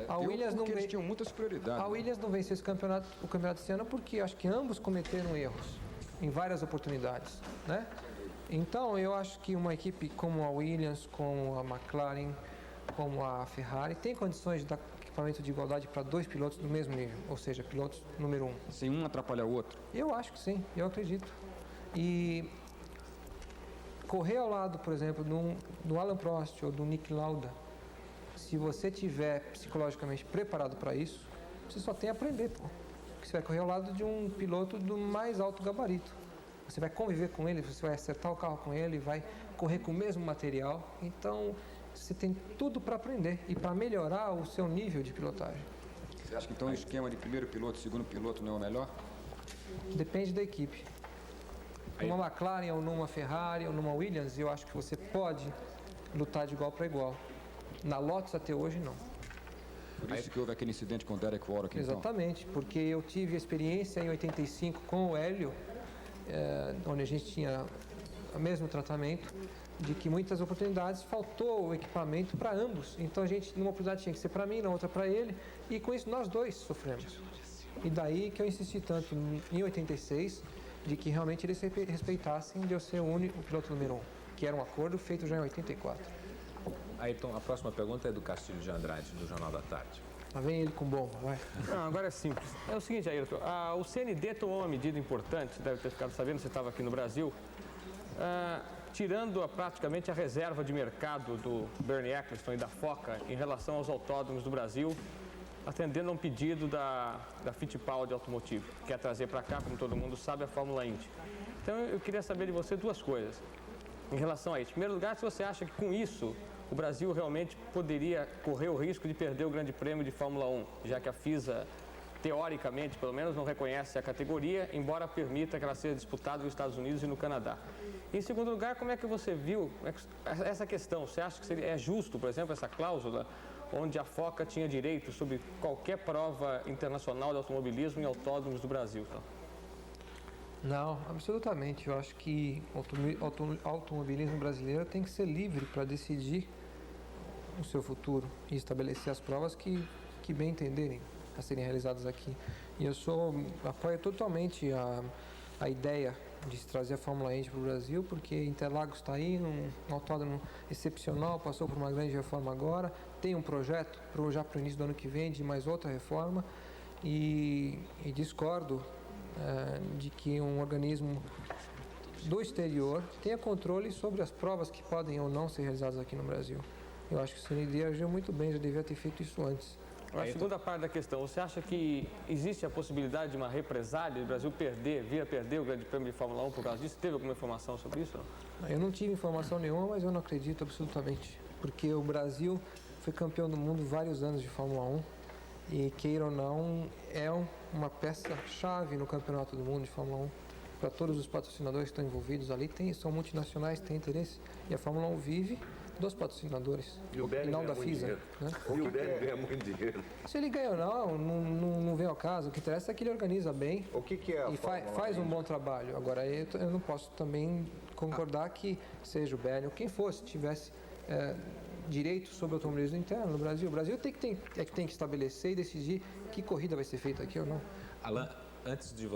A Williams não eles tinham muitas prioridades. A Williams não venceu o campeonato esse ano porque acho que ambos cometeram erros em várias oportunidades, né? Então, eu acho que uma equipe como a Williams, como a McLaren, como a Ferrari, tem condições de dar equipamento de igualdade para 2 pilotos do mesmo nível, ou seja, pilotos número 1. Sem um atrapalhar o outro? Eu acho que sim, eu acredito. E correr ao lado, por exemplo, do Alain Prost ou do Niki Lauda, se você estiver psicologicamente preparado para isso, você só tem a aprender, pô. Porque você vai correr ao lado de um piloto do mais alto gabarito. Você vai conviver com ele, você vai acertar o carro com ele, vai correr com o mesmo material. Então, você tem tudo para aprender e para melhorar o seu nível de pilotagem. Você acha que então o esquema de primeiro piloto, segundo piloto não é o melhor? Depende da equipe. Numa McLaren ou numa Ferrari ou numa Williams, eu acho que você pode lutar de igual para igual. Na Lotus até hoje, não. Por isso que houve aquele incidente com o Derek Warwick, então? Exatamente, porque eu tive experiência em 85 com o Hélio, onde a gente tinha o mesmo tratamento, de que muitas oportunidades faltou o equipamento para ambos. Então a gente, numa oportunidade tinha que ser para mim, na outra para ele, e com isso nós dois sofremos. E daí que eu insisti tanto em 86, de que realmente eles respeitassem de eu ser o piloto número 1, que era um acordo feito já em 84. Ayrton, a próxima pergunta é do Castilho de Andrade, do Jornal da Tarde. Lá vem ele com bomba, vai. Não, agora é simples. É o seguinte, Ayrton, o CND tomou uma medida importante, você deve ter ficado sabendo, você estava aqui no Brasil, tirando praticamente a reserva de mercado do Bernie Eccleston e da Foca em relação aos autódromos do Brasil, atendendo a um pedido da Fittipaldi Automotive, que quer trazer para cá, como todo mundo sabe, a Fórmula Indy. Então eu queria saber de você 2 coisas em relação a isso. Em primeiro lugar, se você acha que com isso o Brasil realmente poderia correr o risco de perder o Grande Prêmio de Fórmula 1, já que a FISA, teoricamente, pelo menos, não reconhece a categoria, embora permita que ela seja disputada nos Estados Unidos e no Canadá. Em segundo lugar, como é que você viu essa questão? Você acha que é justo, por exemplo, essa cláusula onde a Foca tinha direito sobre qualquer prova internacional de automobilismo em autódromos do Brasil? Então? Não, absolutamente. Eu acho que o automobilismo brasileiro tem que ser livre para decidir o seu futuro e estabelecer as provas que bem entenderem a serem realizadas aqui. E eu apoio totalmente a ideia de se trazer a Fórmula Indy para o Brasil, porque Interlagos está aí, um autódromo excepcional, passou por uma grande reforma agora, tem um projeto já para o início do ano que vem de mais outra reforma e discordo de que um organismo do exterior tenha controle sobre as provas que podem ou não ser realizadas aqui no Brasil. Eu acho que o CND agiu muito bem, já devia ter feito isso antes. A segunda parte da questão, você acha que existe a possibilidade de uma represália, do Brasil vir a perder o Grande Prêmio de Fórmula 1 por causa disso? Teve alguma informação sobre isso? Não? Eu não tive informação nenhuma, mas eu não acredito absolutamente, porque o Brasil foi campeão do mundo vários anos de Fórmula 1 e, queira ou não, é uma peça-chave no Campeonato do Mundo de Fórmula 1. para todos os patrocinadores que estão envolvidos ali, são multinacionais, têm interesse, e a Fórmula 1 vive dos patrocinadores, E o Bernie não ganha da muito FISA. dinheiro. Né? E o Bernie ganha muito dinheiro. Se ele ganha ou não vem ao caso. O que interessa é que ele organiza bem O que é a e faz um bom trabalho. Agora, eu não posso também concordar que seja o Bernie ou quem fosse, tivesse direito sobre o automobilismo interno no Brasil. O Brasil tem que estabelecer e decidir que corrida vai ser feita aqui ou não. Alan, antes de...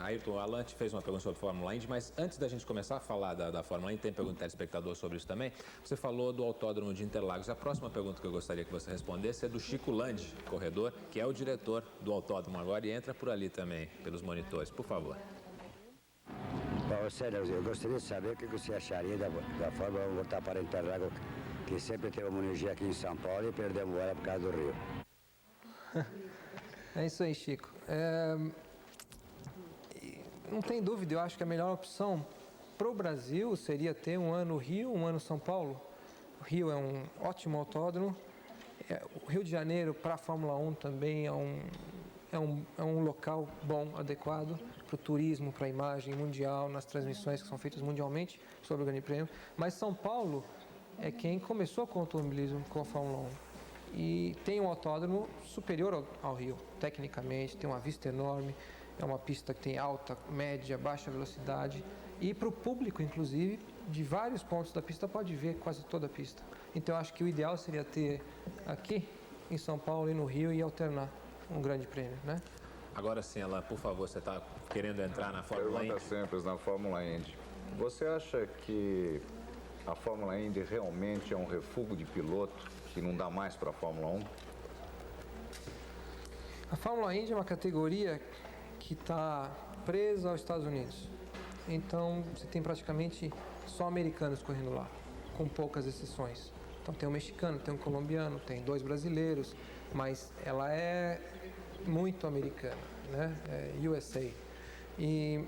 Ayrton, Alan te fez uma pergunta sobre a Fórmula Indy, mas antes da gente começar a falar da Fórmula Indy, tem pergunta do telespectador sobre isso também. Você falou do Autódromo de Interlagos. A próxima pergunta que eu gostaria que você respondesse é do Chico Landi, corredor, que é o diretor do autódromo agora e entra por ali também, pelos monitores. Por favor. Sérgio, eu gostaria de saber o que você acharia da Fórmula 1 voltar para Interlagos, que sempre teve uma energia aqui em São Paulo e perdemos ela por causa do Rio. É isso aí, Chico. Não tem dúvida, eu acho que a melhor opção para o Brasil seria ter um ano Rio, um ano São Paulo. O Rio é um ótimo autódromo. O Rio de Janeiro para a Fórmula 1 também é um local bom, adequado para o turismo, para a imagem mundial, nas transmissões que são feitas mundialmente sobre o Grande Prêmio. Mas São Paulo é quem começou com o automobilismo, com a Fórmula 1. E tem um autódromo superior ao Rio, tecnicamente, tem uma vista enorme. É uma pista que tem alta, média, baixa velocidade e para o público, inclusive, de vários pontos da pista pode ver quase toda a pista. Então, eu acho que o ideal seria ter aqui em São Paulo e no Rio e alternar um grande prêmio, né? Agora sim, Alan, por favor, você está querendo entrar na Fórmula Indy? Pergunta simples na Fórmula Indy. Você acha que a Fórmula Indy realmente é um refúgio de piloto que não dá mais para a Fórmula 1? A Fórmula Indy é uma categoria que está presa aos Estados Unidos. Então, você tem praticamente só americanos correndo lá, com poucas exceções. Então, tem um mexicano, tem um colombiano, tem 2 brasileiros, mas ela é muito americana, né? É USA. E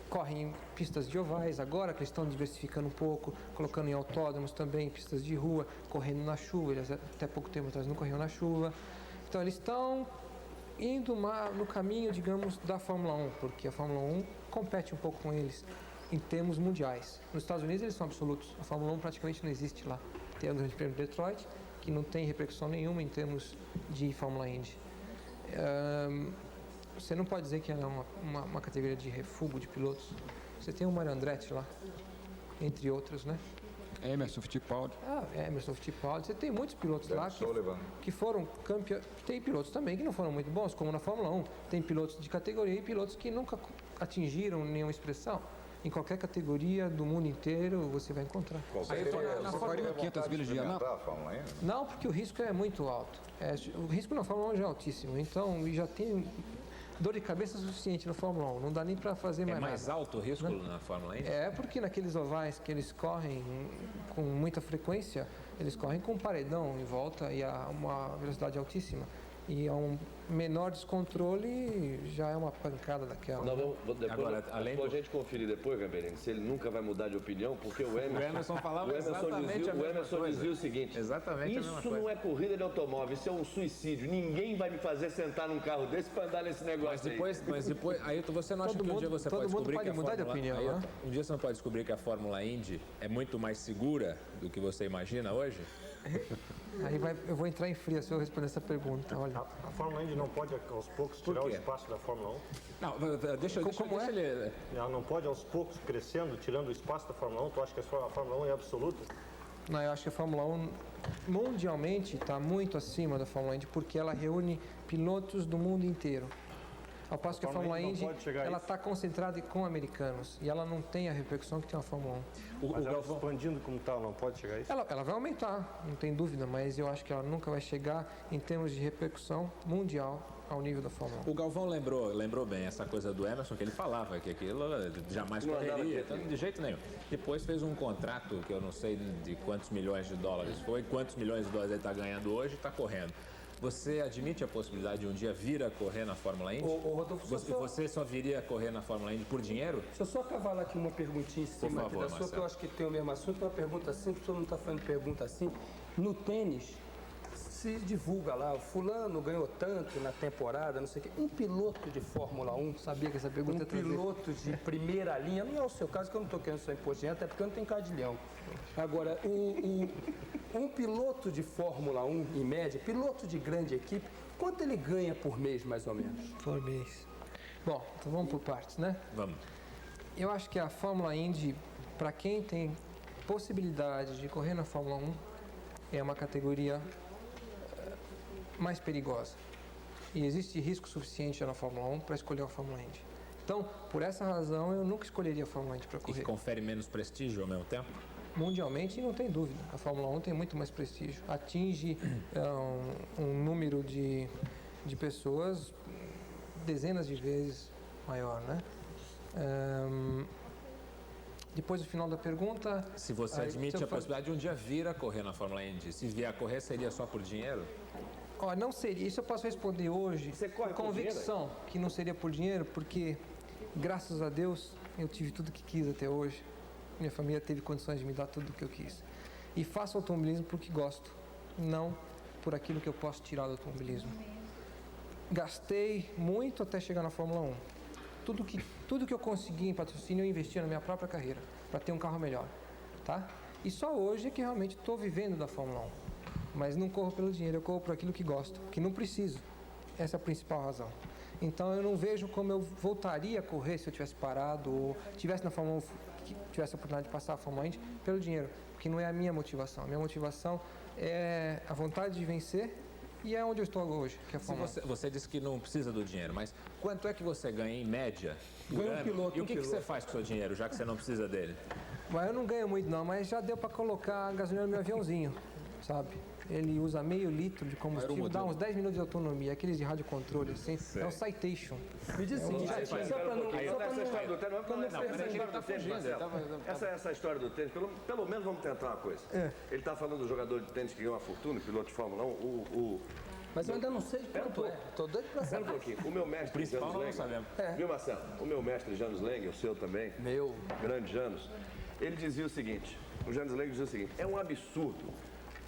correm em pistas de ovais, agora que eles estão diversificando um pouco, colocando em autódromos também, pistas de rua, correndo na chuva, eles até pouco tempo atrás não corriam na chuva. Então, eles estão indo no caminho, digamos, da Fórmula 1, porque a Fórmula 1 compete um pouco com eles em termos mundiais. Nos Estados Unidos eles são absolutos, a Fórmula 1 praticamente não existe lá. Tem o Grande Prêmio de Detroit, que não tem repercussão nenhuma em termos de Fórmula Indy. Você não pode dizer que ela é uma categoria de refúgio de pilotos. Você tem o Mario Andretti lá, entre outros, né? Emerson Fittipaldi. Emerson Fittipaldi. Você tem muitos pilotos lá que foram campeões. Tem pilotos também que não foram muito bons, como na Fórmula 1. Tem pilotos de categoria e pilotos que nunca atingiram nenhuma expressão. Em qualquer categoria do mundo inteiro você vai encontrar. Na Fórmula 500 milhas de Anápolis? Não, porque o risco é muito alto. O risco na Fórmula 1 já é altíssimo. Então, já tem dor de cabeça suficiente na Fórmula 1. Não dá nem para fazer mais nada. É mais alto o risco na Fórmula Indy? É, porque naqueles ovais que eles correm com muita frequência, eles correm com um paredão em volta e a uma velocidade altíssima. E a um menor descontrole já é uma pancada daquela. A gente conferir depois, Gamberini, se ele nunca vai mudar de opinião, porque o Emerson falava exatamente a mesma coisa. O Emerson dizia o seguinte: exatamente isso não é corrida de automóvel, isso é um suicídio. Ninguém vai me fazer sentar num carro desse para andar nesse negócio. Mas depois, Ayrton, você não acha que um dia você pode descobrir que mudar de opinião, Ayrton, né? Um dia você não pode descobrir que a Fórmula Indy é muito mais segura do que você imagina hoje? Eu vou entrar em fria se eu responder essa pergunta. Olha. A Fórmula Indy não pode, aos poucos, tirar o espaço da Fórmula 1? Não, deixa ele... Ela não pode, aos poucos, crescendo, tirando o espaço da Fórmula 1? Tu acha que a Fórmula 1 é absoluta? Não, eu acho que a Fórmula 1 mundialmente está muito acima da Fórmula Indy porque ela reúne pilotos do mundo inteiro. Ao passo que a Fórmula Indy ela está concentrada com americanos e ela não tem a repercussão que tem a Fórmula 1. Mas ela expandindo como tal, não pode chegar a isso? Ela vai aumentar, não tem dúvida, mas eu acho que ela nunca vai chegar em termos de repercussão mundial ao nível da Fórmula 1. O Galvão lembrou bem essa coisa do Emerson, que ele falava que aquilo jamais correria, então, de jeito nenhum. Depois fez um contrato que eu não sei de quantos milhões de dólares foi, quantos milhões de dólares ele está ganhando hoje e está correndo. Você admite a possibilidade de um dia vir a correr na Fórmula Indy? Rodolfo, você só viria a correr na Fórmula Indy por dinheiro? Deixa eu só cavalar aqui uma perguntinha em cima da sua, que eu acho que tem o mesmo assunto. Uma pergunta simples, todo mundo está fazendo pergunta assim. No tênis, se divulga lá, o fulano ganhou tanto na temporada, não sei o quê. Um piloto de Fórmula 1, sabia que essa pergunta ia trazer. Piloto de primeira linha, não é o seu caso, que eu não estou querendo só imposto de renda, até porque eu não tenho cara de leão. Agora, um piloto de Fórmula 1, em média, piloto de grande equipe, quanto ele ganha por mês, mais ou menos? Por mês. Bom, então vamos por partes, né? Vamos. Eu acho que a Fórmula Indy, para quem tem possibilidade de correr na Fórmula 1, é uma categoria mais perigosa. E existe risco suficiente na Fórmula 1 para escolher a Fórmula Indy. Então, por essa razão, eu nunca escolheria a Fórmula Indy para correr. E confere menos prestígio ao mesmo tempo? Mundialmente, não tem dúvida. A Fórmula 1 tem muito mais prestígio. Atinge um número de pessoas dezenas de vezes maior, né? Depois do final da pergunta... Se você admite a possibilidade de um dia vir a correr na Fórmula Indy, se vier a correr, seria só por dinheiro? Não seria. Isso eu posso responder hoje com convicção que não seria por dinheiro, porque, graças a Deus, eu tive tudo que quis até hoje. Minha família teve condições de me dar tudo o que eu quis. E faço automobilismo porque gosto, não por aquilo que eu posso tirar do automobilismo. Gastei muito até chegar na Fórmula 1. Tudo que eu consegui em patrocínio eu investi na minha própria carreira, para ter um carro melhor, tá? E só hoje é que realmente estou vivendo da Fórmula 1. Mas não corro pelo dinheiro, eu corro por aquilo que gosto, que não preciso. Essa é a principal razão. Então eu não vejo como eu voltaria a correr se eu tivesse parado ou tivesse na Fórmula 1, tivesse a oportunidade de passar a Fórmula 1 pelo dinheiro, porque não é a minha motivação. A minha motivação é a vontade de vencer e é onde eu estou hoje, que é a Fórmula 1. Você disse que não precisa do dinheiro, mas quanto é que você ganha em média por ano? Piloto, e o que você faz com o seu dinheiro, já que você não precisa dele? Mas eu não ganho muito não, mas já deu para colocar a gasolina no meu aviãozinho, sabe? Ele usa meio litro de combustível, dá uns 10 minutos de autonomia, aqueles de rádio controle, assim, é um Citation. Me diz assim, essa história do tênis, pelo menos vamos tentar uma coisa. Ele está falando do jogador de tênis que ganhou uma fortuna, piloto de Fórmula 1, Mas eu ainda não sei de quanto é. Estou doido para saber. Um pouquinho. O meu mestre, Janus Lengue, viu, Marcelo? O meu mestre, Janus Lengue, o seu também, grande Janus, ele dizia o seguinte, o Janus Lengue dizia o seguinte, é um absurdo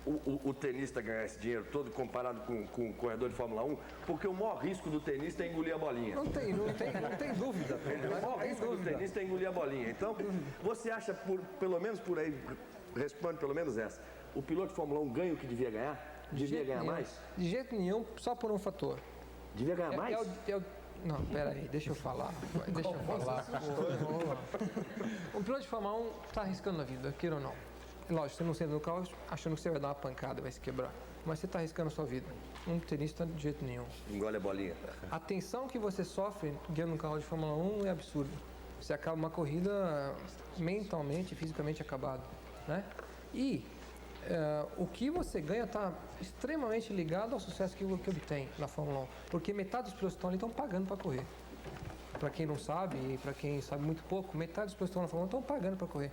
o tenista ganhar esse dinheiro todo comparado com o corredor de Fórmula 1, porque o maior risco do tenista é engolir a bolinha. Não tem dúvida. O maior risco do tenista é engolir a bolinha. Então, você acha, pelo menos por aí, responde pelo menos essa, o piloto de Fórmula 1 ganha o que devia ganhar? Devia ganhar mais? De jeito nenhum, só por um fator. Devia ganhar mais? Não, peraí, deixa eu falar. O piloto de Fórmula 1 está arriscando a vida, queira ou não. Lógico, você não senta no carro achando que você vai dar uma pancada, vai se quebrar. Mas você está arriscando a sua vida. Um tenista de jeito nenhum. Engole a bolinha. A tensão que você sofre guiando um carro de Fórmula 1 é absurdo. Você acaba uma corrida mentalmente, fisicamente acabado, né? E o que você ganha está extremamente ligado ao sucesso que obtém na Fórmula 1. Porque metade dos pilotos que estão ali estão pagando para correr. Para quem não sabe, e para quem sabe muito pouco, metade dos pilotos que estão na Fórmula 1 estão pagando para correr.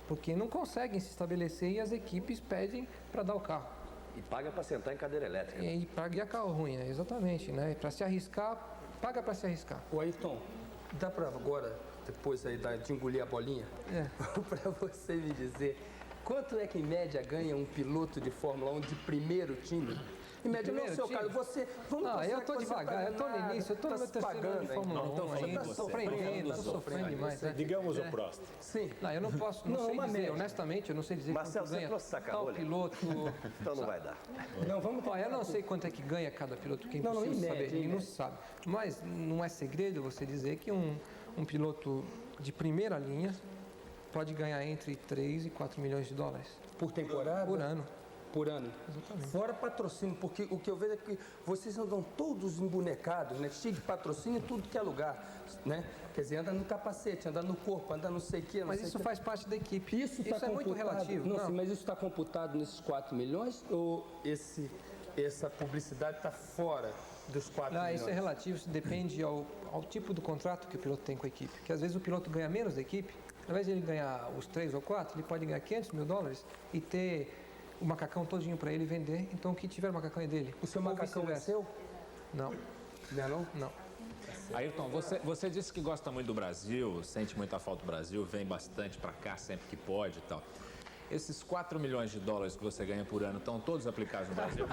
Porque não conseguem se estabelecer e as equipes pedem para dar o carro. E paga para sentar em cadeira elétrica. E para guiar carro ruim, exatamente, né? Para se arriscar, paga para se arriscar. O Ayrton, dá para agora, depois aí de engolir a bolinha, para você me dizer quanto é que em média ganha um piloto de Fórmula 1 de primeiro time? Em média, no seu caso, você... eu estou devagar, eu estou no início, eu estou no meu terceiro ano de Fórmula 1 ainda, estou sofrendo demais. Digamos o Prost. Sim. Não, eu não posso, não sei dizer, honestamente, eu não sei dizer Marcelo, quanto ganha tal piloto. Então não vai dar. Não, vamos eu não sei quanto é que ganha cada piloto, quem precisa saber, ninguém não sabe. Mas não é segredo você dizer que um piloto de primeira linha pode ganhar entre 3 e 4 milhões de dólares. Por temporada? Por ano. Por ano. Exatamente. Fora patrocínio, porque o que eu vejo é que vocês andam todos embonecados, né? Cheio de patrocínio em tudo que é lugar, né? Quer dizer, anda no capacete, anda no corpo, anda não sei o quê. Mas isso faz parte da equipe. Isso é muito relativo. Não, sim, mas isso está computado nesses 4 milhões ou essa publicidade está fora dos 4 milhões? Isso é relativo, isso depende ao tipo do contrato que o piloto tem com a equipe. Porque às vezes o piloto ganha menos da equipe, ao invés de ele ganhar os 3 ou 4, ele pode ganhar 500 mil dólares e ter o macacão todinho para ele vender, então o que tiver o macacão é dele. O seu macacão é seu? Não. Não é não? Não. Ayrton, você disse que gosta muito do Brasil, sente muita falta do Brasil, vem bastante para cá sempre que pode e tal. Esses 4 milhões de dólares que você ganha por ano estão todos aplicados no Brasil?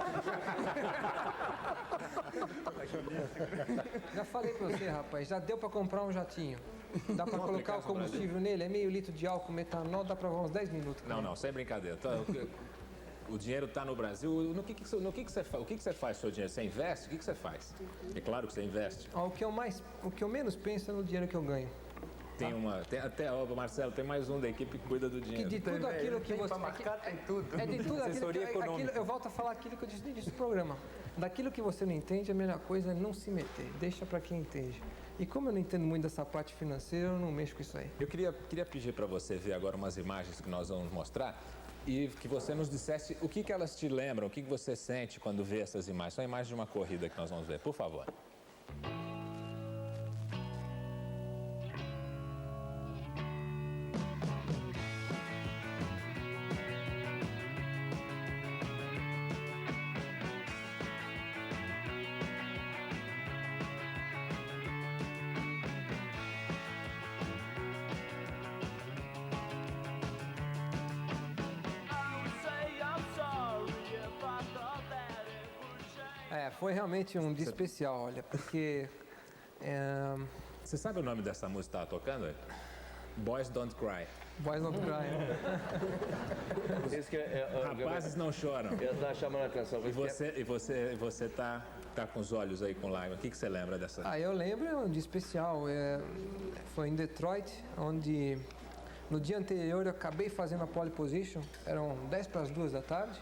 Já falei pra você, rapaz, já deu pra comprar um jatinho. Dá pra colocar o combustível nele, é meio litro de álcool, metanol, dá pra voar uns 10 minutos. Não, sem brincadeira. O dinheiro está no Brasil. O que você faz com o seu dinheiro? Você investe? O que você faz? É claro que você investe. O que eu menos penso é no dinheiro que eu ganho. Marcelo, tem mais um da equipe que cuida do dinheiro. Que de tudo aquilo que você... tem tudo. É de tudo aquilo que... Eu volto a falar aquilo que eu disse no início do programa. Daquilo que você não entende, a melhor coisa é não se meter. Deixa para quem entende. E como eu não entendo muito dessa parte financeira, eu não mexo com isso aí. Eu queria pedir para você ver agora umas imagens que nós vamos mostrar e que você nos dissesse o que elas te lembram, o que você sente quando vê essas imagens. São imagens de uma corrida que nós vamos ver. Por favor. Foi realmente um dia especial, olha, porque... Você sabe o nome dessa música que estava tocando? Boys Don't Cry. Boys Don't Cry. Rapazes não choram. Eu estava chamando a atenção. E você tá com os olhos aí com lágrimas. O que você lembra dessa? Eu lembro, é um dia especial. Foi em Detroit, onde no dia anterior eu acabei fazendo a pole position. Eram 10:50 da tarde.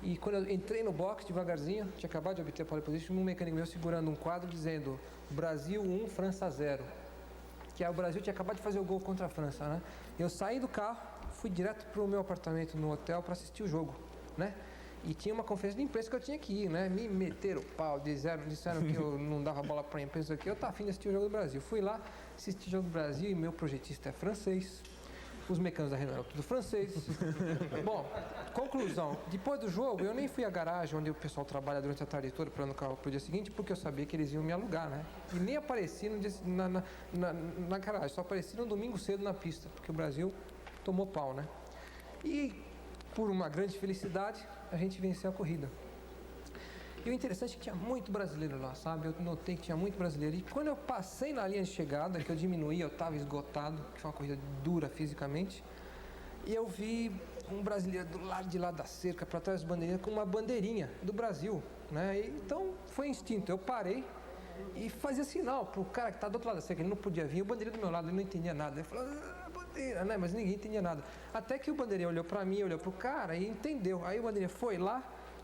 E quando eu entrei no box devagarzinho, tinha acabado de obter a pole position, um mecânico meu segurando um quadro dizendo Brasil 1, França 0. Que o Brasil tinha acabado de fazer o gol contra a França, né? Eu saí do carro, fui direto pro meu apartamento no hotel para assistir o jogo, né? E tinha uma conferência de imprensa que eu tinha que ir, né? Me meteram o pau, disseram que eu não dava bola para a imprensa aqui. Eu estava afim de assistir o jogo do Brasil. Fui lá, assisti o jogo do Brasil e meu projetista é francês. Os mecânicos da Renault eram tudo francês. Bom, conclusão. Depois do jogo, eu nem fui à garagem onde o pessoal trabalha durante a tarde toda para no carro pro dia seguinte, porque eu sabia que eles iam me alugar, né? E nem apareci no dia, na garagem, só apareci no domingo cedo na pista, porque o Brasil tomou pau, né? E, por uma grande felicidade, a gente venceu a corrida. E o interessante é que tinha muito brasileiro lá, sabe? Eu notei que tinha muito brasileiro. E quando eu passei na linha de chegada, que eu diminuí, eu estava esgotado, que foi uma corrida dura fisicamente, e eu vi um brasileiro do lado de lá da cerca, para trás das bandeirinhas, com uma bandeirinha do Brasil, né? E, então, foi instinto. Eu parei e fazia sinal pro cara que está do outro lado da cerca, ele não podia vir. O bandeirinha do meu lado, ele não entendia nada. Ele falou, bandeira, né? Mas ninguém entendia nada. Até que o bandeirinha olhou para mim, olhou pro cara e entendeu. Aí o bandeirinha foi lá,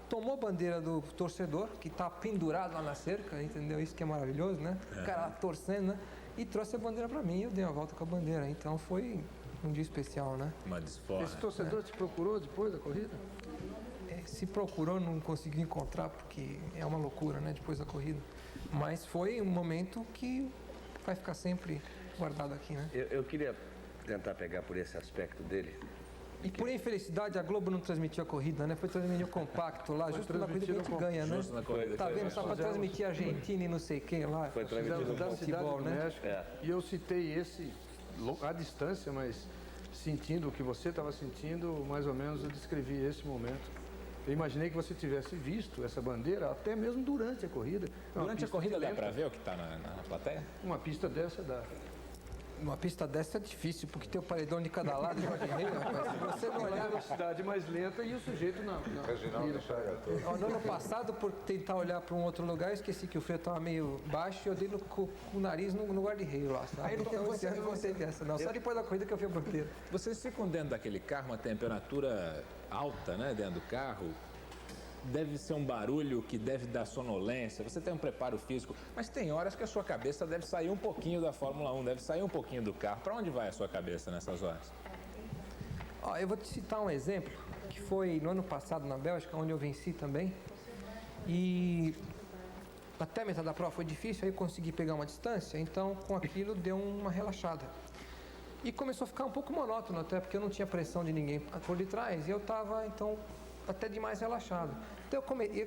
tomou a bandeira do torcedor, que está pendurado lá na cerca, entendeu? Isso que é maravilhoso, né? O cara lá torcendo, né? E trouxe a bandeira para mim e eu dei uma volta com a bandeira. Então foi um dia especial, né? Uma desforra. Esse torcedor te procurou depois da corrida? Se procurou, não conseguiu encontrar, porque é uma loucura, né? Depois da corrida. Mas foi um momento que vai ficar sempre guardado aqui, né? Eu queria tentar pegar por esse aspecto dele. E por infelicidade a Globo não transmitiu a corrida, né? Foi transmitir o compacto lá, justo na corrida que a gente ganha, né? Tá vendo? Só para transmitir a Argentina e não sei quem lá. Foi transmitido da cidade do né? México. E eu citei esse à distância, mas sentindo o que você estava sentindo, mais ou menos eu descrevi esse momento. Eu imaginei que você tivesse visto essa bandeira até mesmo durante a corrida. Durante a corrida dá para ver o que está na plateia? Uma pista dessa dá. Uma pista dessa é difícil, porque tem o paredão de cada lado de meio, rapaz. Se você não olhar... a velocidade mais lenta e o sujeito não. No ano passado, por tentar olhar para um outro lugar, eu esqueci que o freio estava meio baixo e eu dei com o nariz no guarda-reio lá, sabe? Aí então você dessa, não. Só depois da corrida que eu vi a bandeira. Vocês ficam dentro daquele carro, uma temperatura alta, né? Dentro do carro. Deve ser um barulho que deve dar sonolência, você tem um preparo físico, mas tem horas que a sua cabeça deve sair um pouquinho da Fórmula 1, deve sair um pouquinho do carro. Para onde vai a sua cabeça nessas horas? Eu vou te citar um exemplo, que foi no ano passado na Bélgica, onde eu venci também. E até a metade da prova foi difícil, aí eu consegui pegar uma distância, então com aquilo deu uma relaxada. E começou a ficar um pouco monótono até, porque eu não tinha pressão de ninguém por detrás, e eu estava, então, até demais relaxado. Então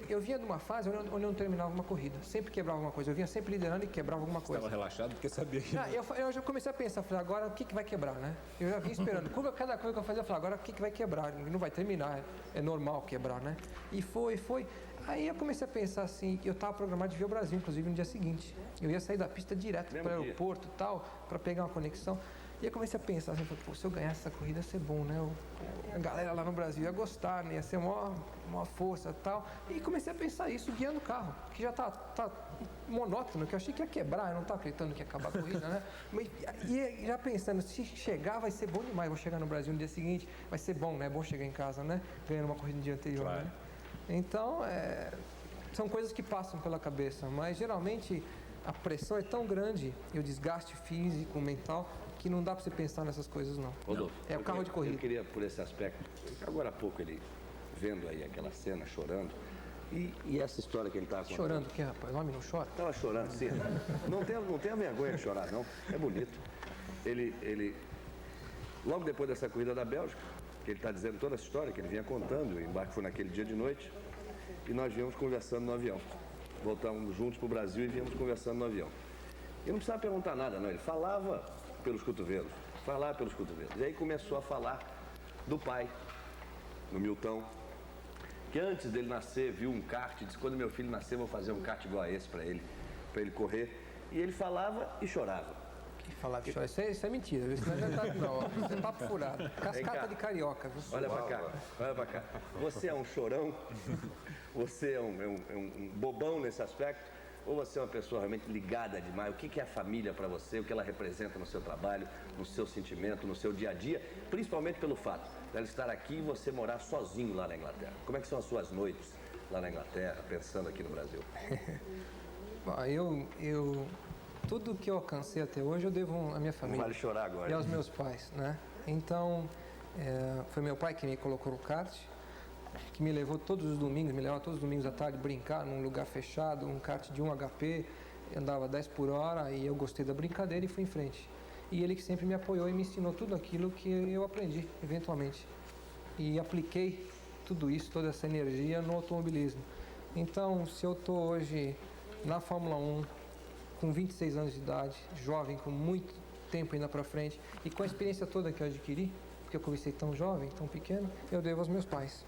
eu vinha de uma fase onde eu não terminava uma corrida, sempre quebrava alguma coisa. Eu vinha sempre liderando e quebrava alguma coisa. Estava relaxado porque sabia que... Eu já comecei a pensar, falei, agora o que vai quebrar, né? Eu já vinha esperando. Cada coisa que eu fazia, eu falei, agora o que vai quebrar? Não vai terminar, é normal quebrar, né? E foi. Aí eu comecei a pensar assim, eu estava programado de vir ao Brasil, inclusive, no dia seguinte. Eu ia sair da pista direto para o aeroporto e tal, para pegar uma conexão. E eu comecei a pensar assim, pô, se eu ganhasse essa corrida ia ser bom, né? A galera lá no Brasil ia gostar, né? Ia ser uma força e tal. E comecei a pensar isso guiando o carro, que já tá monótono, que eu achei que ia quebrar, eu não estava acreditando que ia acabar a corrida, né? E já pensando, se chegar vai ser bom demais, vou chegar no Brasil no dia seguinte, vai ser bom, né? É bom chegar em casa, né? Ganhando uma corrida no dia anterior, claro. Né? Então, são coisas que passam pela cabeça, mas geralmente a pressão é tão grande, e o desgaste físico, mental, que não dá para você pensar nessas coisas, não. Rodolfo, é o carro de corrida. Eu queria, por esse aspecto, agora há pouco ele vendo aí aquela cena, chorando, e essa história que ele estava contando. Chorando o quê, rapaz? O homem não chora? Estava chorando, sim. Não tenha vergonha de chorar, não. É bonito. Ele, logo depois dessa corrida da Bélgica, que ele está dizendo toda essa história, que ele vinha contando, o embarque foi naquele dia de noite, e nós viemos conversando no avião. Voltamos juntos para o Brasil e viemos conversando no avião. E não precisava perguntar nada, não. Ele falava pelos cotovelos. E aí começou a falar do pai, do Milton, que antes dele nascer viu um kart, disse, quando meu filho nascer vou fazer um kart igual a esse para ele correr. E ele falava e chorava. Falava e chorava. Isso é mentira, viu? Isso não é verdade, não. Isso é papo furado. Cascata de carioca, viu? Olha para cá. Você é um chorão? Você é um bobão nesse aspecto? Ou você é uma pessoa realmente ligada demais? O que é a família para você? O que ela representa no seu trabalho, no seu sentimento, no seu dia a dia? Principalmente pelo fato dela estar aqui e você morar sozinho lá na Inglaterra. Como é que são as suas noites lá na Inglaterra, pensando aqui no Brasil? Bom, tudo que eu alcancei até hoje eu devo à minha família. Não vale chorar agora. E aos meus pais, né? Então, foi meu pai que me colocou no kart, que me levava todos os domingos à tarde brincar num lugar fechado, um kart de 1 HP, andava 10 por hora e eu gostei da brincadeira e fui em frente. E ele que sempre me apoiou e me ensinou tudo aquilo que eu aprendi, eventualmente. E apliquei tudo isso, toda essa energia no automobilismo. Então, se eu estou hoje na Fórmula 1, com 26 anos de idade, jovem, com muito tempo ainda para frente, e com a experiência toda que eu adquiri, porque eu comecei tão jovem, tão pequeno, eu devo aos meus pais.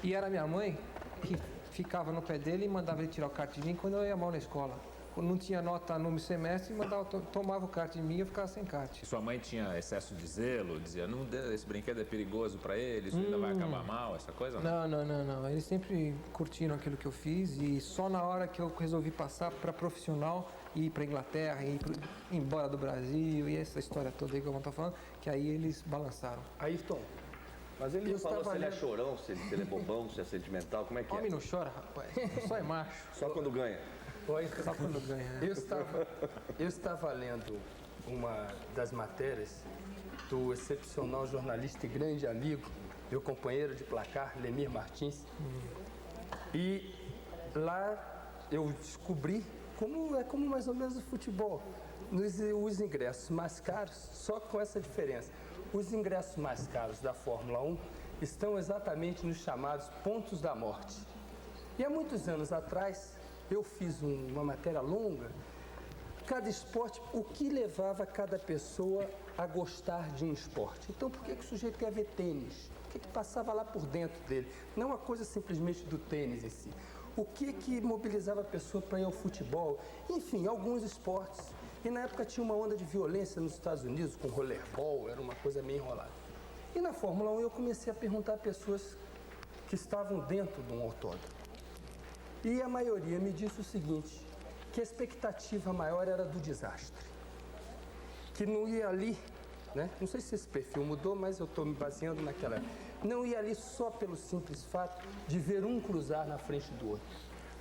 E era minha mãe que ficava no pé dele e mandava ele tirar o kart de mim quando eu ia mal na escola. Quando não tinha nota no semestre, tomava o kart de mim e eu ficava sem kart. E sua mãe tinha excesso de zelo? Dizia, não, esse brinquedo é perigoso para ele, isso ainda vai acabar mal, essa coisa? Não. Eles sempre curtiram aquilo que eu fiz e só na hora que eu resolvi passar para profissional, ir para Inglaterra, ir embora do Brasil e essa história toda aí que eu estou falando, que aí eles balançaram. Ayrton, mas ele não falou se ele é chorão, se ele é bobão, se é sentimental, como é que é? Homem não chora, rapaz, só é macho. Só quando ganha. Só quando ganha. Eu estava lendo uma das matérias do excepcional jornalista e grande amigo, meu companheiro de placar, Lemir Martins, e lá eu descobri como mais ou menos o futebol. Os ingressos mais caros, só com essa diferença. Os ingressos mais caros da Fórmula 1 estão exatamente nos chamados pontos da morte. E há muitos anos atrás, eu fiz uma matéria longa, cada esporte, o que levava cada pessoa a gostar de um esporte. Então, por que o sujeito quer ver tênis? O que passava lá por dentro dele? Não a coisa simplesmente do tênis em si. O que mobilizava a pessoa para ir ao futebol? Enfim, alguns esportes. E na época tinha uma onda de violência nos Estados Unidos, com rollerball, era uma coisa meio enrolada. E na Fórmula 1 eu comecei a perguntar a pessoas que estavam dentro de um autódromo. E a maioria me disse o seguinte, que a expectativa maior era do desastre. Que não ia ali, né? Não sei se esse perfil mudou, mas eu estou me baseando naquela época. Não ia ali só pelo simples fato de ver um cruzar na frente do outro.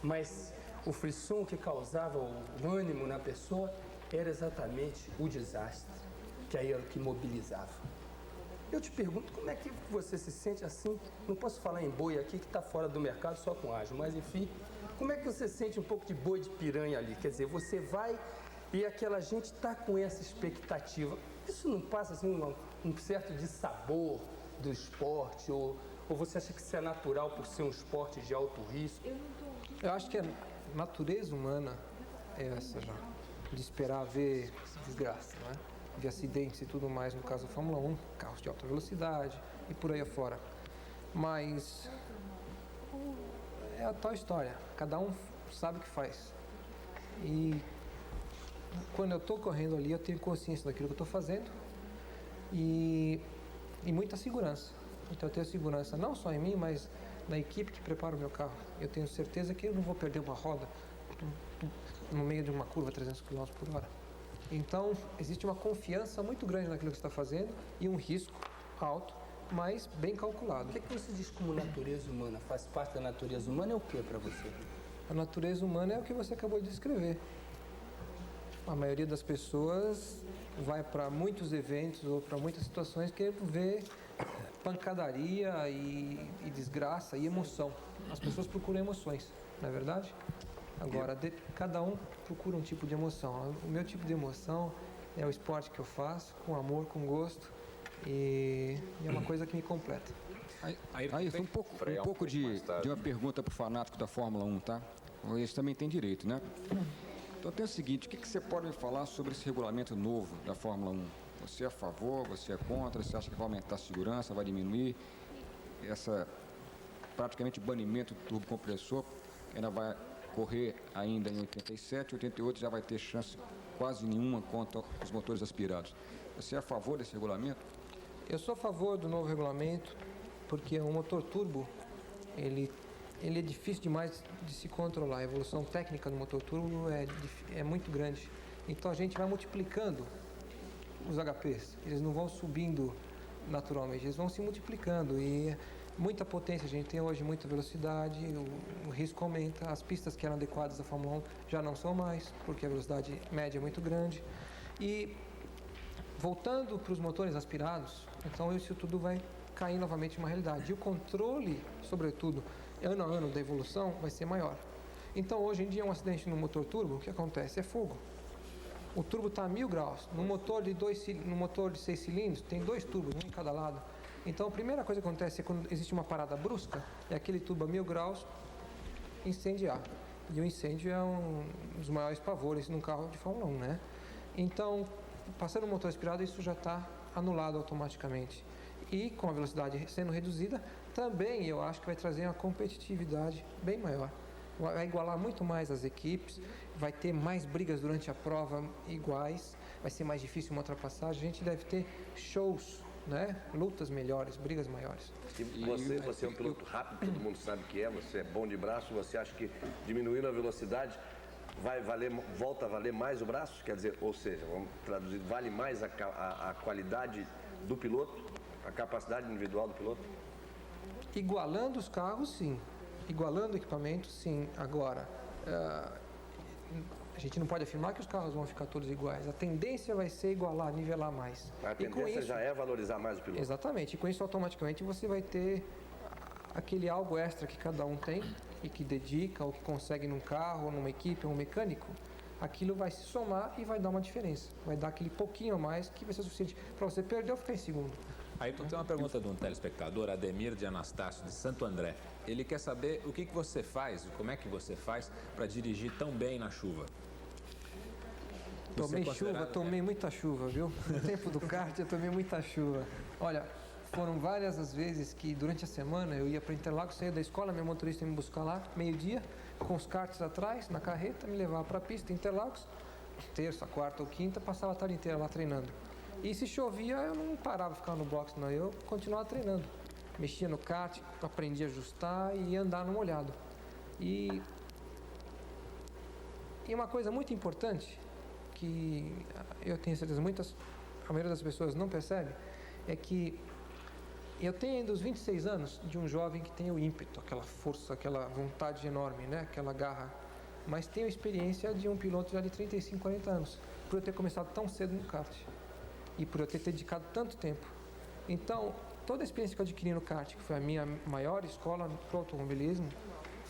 Mas o frisson que causava o ânimo na pessoa era exatamente o desastre, que aí era o que mobilizava. Eu te pergunto, como é que você se sente assim? Não posso falar em boi aqui, que está fora do mercado só com ágio, mas enfim, como é que você sente um pouco de boi de piranha ali? Quer dizer, você vai e aquela gente está com essa expectativa. Isso não passa assim um certo dissabor do esporte ou Ou você acha que isso é natural por ser um esporte de alto risco? Eu acho que a natureza humana é essa já, de esperar ver desgraça, não é? De acidentes e tudo mais, no caso da Fórmula 1, carros de alta velocidade e por aí afora. Mas é a tal história, cada um sabe o que faz. E quando eu estou correndo ali, eu tenho consciência daquilo que eu estou fazendo e muita segurança. Então eu tenho segurança não só em mim, mas na equipe que prepara o meu carro. Eu tenho certeza que eu não vou perder uma roda no meio de uma curva a 300 km por hora. Então existe uma confiança muito grande naquilo que você está fazendo e um risco alto, mas bem calculado. O que você diz como natureza humana? Faz parte da natureza humana é o que para você? A natureza humana é o que você acabou de descrever. A maioria das pessoas vai para muitos eventos ou para muitas situações que vê pancadaria e desgraça e emoção. As pessoas procuram emoções, não é verdade? Agora, cada um procura um tipo de emoção. O meu tipo de emoção é o esporte que eu faço, com amor, com gosto, e é uma coisa que me completa. Aí um pouco de uma pergunta para o fanático da Fórmula 1, tá? Eles também têm direito, né? Então tem o seguinte, o que você pode me falar sobre esse regulamento novo da Fórmula 1? Você é a favor, você é contra, você acha que vai aumentar a segurança, vai diminuir essa praticamente banimento do turbocompressor, que ainda vai correr ainda em 87, 88 já vai ter chance quase nenhuma contra os motores aspirados. Você é a favor desse regulamento? Eu sou a favor do novo regulamento, porque o motor turbo, ele é difícil demais de se controlar. A evolução técnica do motor turbo é muito grande. Então a gente vai multiplicando os HPs. Eles não vão subindo naturalmente, eles vão se multiplicando. E muita potência, a gente tem hoje muita velocidade, o risco aumenta. As pistas que eram adequadas da Fórmula 1 já não são mais, porque a velocidade média é muito grande. E voltando para os motores aspirados, então isso tudo vai cair novamente em uma realidade. E o controle, sobretudo, ano a ano da evolução, vai ser maior. Então, hoje em dia, um acidente no motor turbo, o que acontece? É fogo. O turbo está a 1000 graus. No motor de 6 cilindros, tem 2 turbos, um em cada lado. Então, a primeira coisa que acontece é quando existe uma parada brusca, é aquele turbo a 1000 graus incendiar. E o incêndio é um dos maiores pavores num carro de Fórmula 1, né? Então, passando o motor aspirado, isso já está anulado automaticamente. E com a velocidade sendo reduzida, também eu acho que vai trazer uma competitividade bem maior. Vai igualar muito mais as equipes, vai ter mais brigas durante a prova iguais, vai ser mais difícil uma ultrapassagem, a gente deve ter shows, né? Lutas melhores, brigas maiores. E você é um piloto rápido, todo mundo sabe que é, você é bom de braço, você acha que diminuindo a velocidade volta a valer mais o braço? Quer dizer, ou seja, vamos traduzir, vale mais a qualidade do piloto, a capacidade individual do piloto? Igualando os carros, sim. Igualando o equipamento, sim. Agora, a gente não pode afirmar que os carros vão ficar todos iguais. A tendência vai ser igualar, nivelar mais. A tendência já é valorizar mais o piloto. Exatamente. E com isso, automaticamente, você vai ter aquele algo extra que cada um tem e que dedica ou que consegue num carro, ou numa equipe, ou um mecânico. Aquilo vai se somar e vai dar uma diferença. Vai dar aquele pouquinho a mais que vai ser suficiente para você perder ou ficar em segundo. Aí tu tem uma pergunta de um telespectador, Ademir de Anastácio, de Santo André. Ele quer saber o que você faz, como é que você faz para dirigir tão bem na chuva. Tomei muita chuva, viu? No tempo do kart eu tomei muita chuva. Olha, foram várias as vezes que durante a semana eu ia para Interlagos, saía da escola, meu motorista ia me buscar lá, meio-dia, com os karts atrás, na carreta, me levava para a pista, Interlagos, terça, quarta ou quinta, passava a tarde inteira lá treinando. E se chovia, eu não parava de ficar no box, não, eu continuava treinando. Mexia no kart, aprendia a ajustar e ia andar no molhado. E uma coisa muito importante, que eu tenho certeza a maioria das pessoas não percebe, é que eu tenho ainda os 26 anos de um jovem que tem o ímpeto, aquela força, aquela vontade enorme, né? Aquela garra. Mas tenho a experiência de um piloto já de 35, 40 anos, por eu ter começado tão cedo no kart e por eu ter dedicado tanto tempo. Então, toda a experiência que eu adquiri no kart, que foi a minha maior escola para o automobilismo,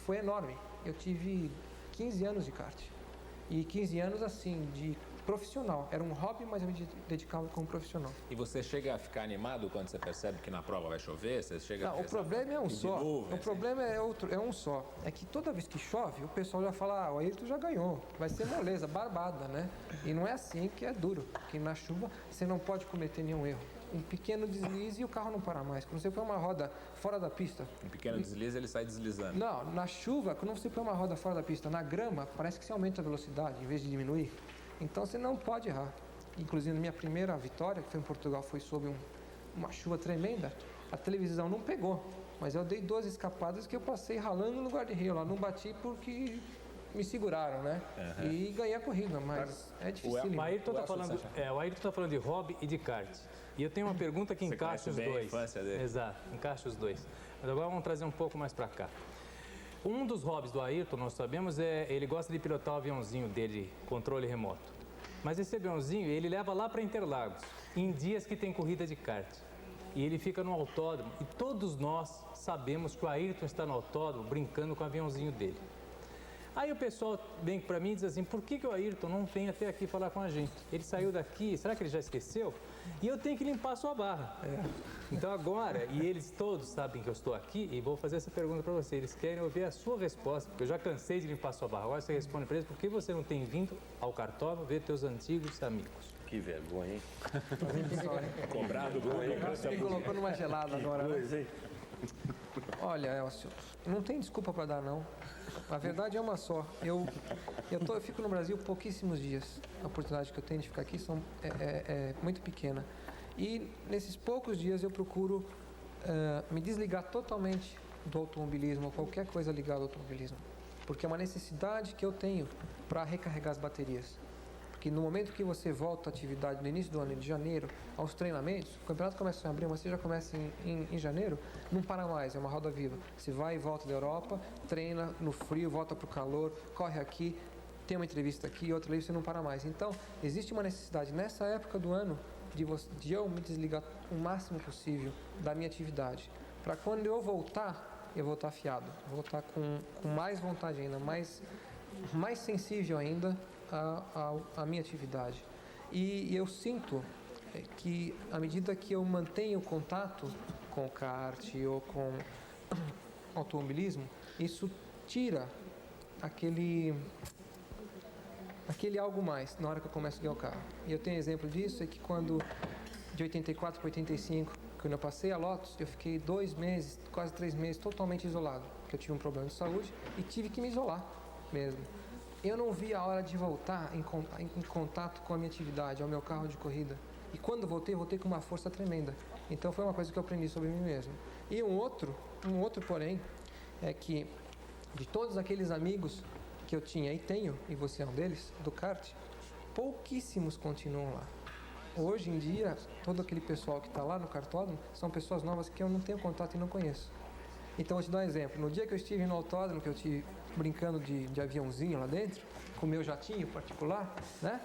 foi enorme. Eu tive 15 anos de kart. E 15 anos, assim, de profissional. Era um hobby, mas eu me dedicava como profissional. E você chega a ficar animado quando você percebe que na prova vai chover? Você chega Não, a o problema é um só. O problema é um só. É que toda vez que chove, o pessoal já fala, o Ayrton já ganhou. Vai ser moleza, barbada, né? E não é assim que é duro. Porque na chuva você não pode cometer nenhum erro. Um pequeno deslize e o carro não para mais. Quando você põe uma roda fora da pista... Um pequeno deslize, ele sai deslizando. Não, na chuva, quando você põe uma roda fora da pista, na grama, parece que você aumenta a velocidade em vez de diminuir. Então você não pode errar. Inclusive, na minha primeira vitória, que foi em Portugal, foi sob uma chuva tremenda. A televisão não pegou, mas eu dei 2 escapadas que eu passei ralando no guarda-reio lá. Não bati porque me seguraram, né? Uhum. E ganhei a corrida, mas é difícil. O Ayrton está falando de hobby e de kart. E eu tenho uma pergunta que encaixa os dois. A infância dele. Exato, encaixa os dois. Mas agora vamos trazer um pouco mais para cá. Um dos hobbies do Ayrton, nós sabemos, ele gosta de pilotar o aviãozinho dele, controle remoto. Mas esse aviãozinho, ele leva lá para Interlagos, em dias que tem corrida de kart. E ele fica no autódromo. E todos nós sabemos que o Ayrton está no autódromo brincando com o aviãozinho dele. Aí o pessoal vem para mim e diz assim, por que o Ayrton não vem até aqui falar com a gente? Ele saiu daqui, será que ele já esqueceu? E eu tenho que limpar a sua barra. Então agora, e eles todos sabem que eu estou aqui, e vou fazer essa pergunta para você, eles querem ouvir a sua resposta, porque eu já cansei de limpar a sua barra. Agora você responde para eles, por que você não tem vindo ao cartódromo ver teus antigos amigos? Que vergonha, hein? Cobrado, me colocou numa gelada agora. Coisa, hein? Olha, Elcio, não tem desculpa para dar, não. A verdade é uma só. Eu fico no Brasil pouquíssimos dias. A oportunidade que eu tenho de ficar aqui é muito pequena. E nesses poucos dias eu procuro me desligar totalmente do automobilismo, ou qualquer coisa ligada ao automobilismo. Porque é uma necessidade que eu tenho para recarregar as baterias. Porque no momento que você volta à atividade no início do ano, de janeiro, aos treinamentos, o campeonato começa em abril, mas você já começa em janeiro, não para mais, é uma roda viva. Você vai e volta da Europa, treina no frio, volta para o calor, corre aqui, tem uma entrevista aqui, outra ali, você não para mais. Então, existe uma necessidade nessa época do ano de eu me desligar o máximo possível da minha atividade. Para quando eu voltar afiado, voltar com mais vontade ainda, mais sensível ainda a minha atividade. E eu sinto que, à medida que eu mantenho contato com o kart ou com o automobilismo, isso tira aquele algo mais na hora que eu começo a guiar o carro. E eu tenho exemplo disso, é que quando, de 84 para 85, quando eu passei a Lotus, eu fiquei 2 meses, quase 3 meses, totalmente isolado, porque eu tive um problema de saúde e tive que me isolar mesmo. Eu não vi a hora de voltar em contato com a minha atividade, ao meu carro de corrida. E quando voltei com uma força tremenda. Então foi uma coisa que eu aprendi sobre mim mesmo. E um outro porém, é que de todos aqueles amigos que eu tinha e tenho, e você é um deles, do kart, pouquíssimos continuam lá. Hoje em dia, todo aquele pessoal que está lá no cartódromo são pessoas novas que eu não tenho contato e não conheço. Então, vou te dar um exemplo. No dia que eu estive no autódromo, que eu estive brincando de aviãozinho lá dentro, com o meu jatinho particular, né?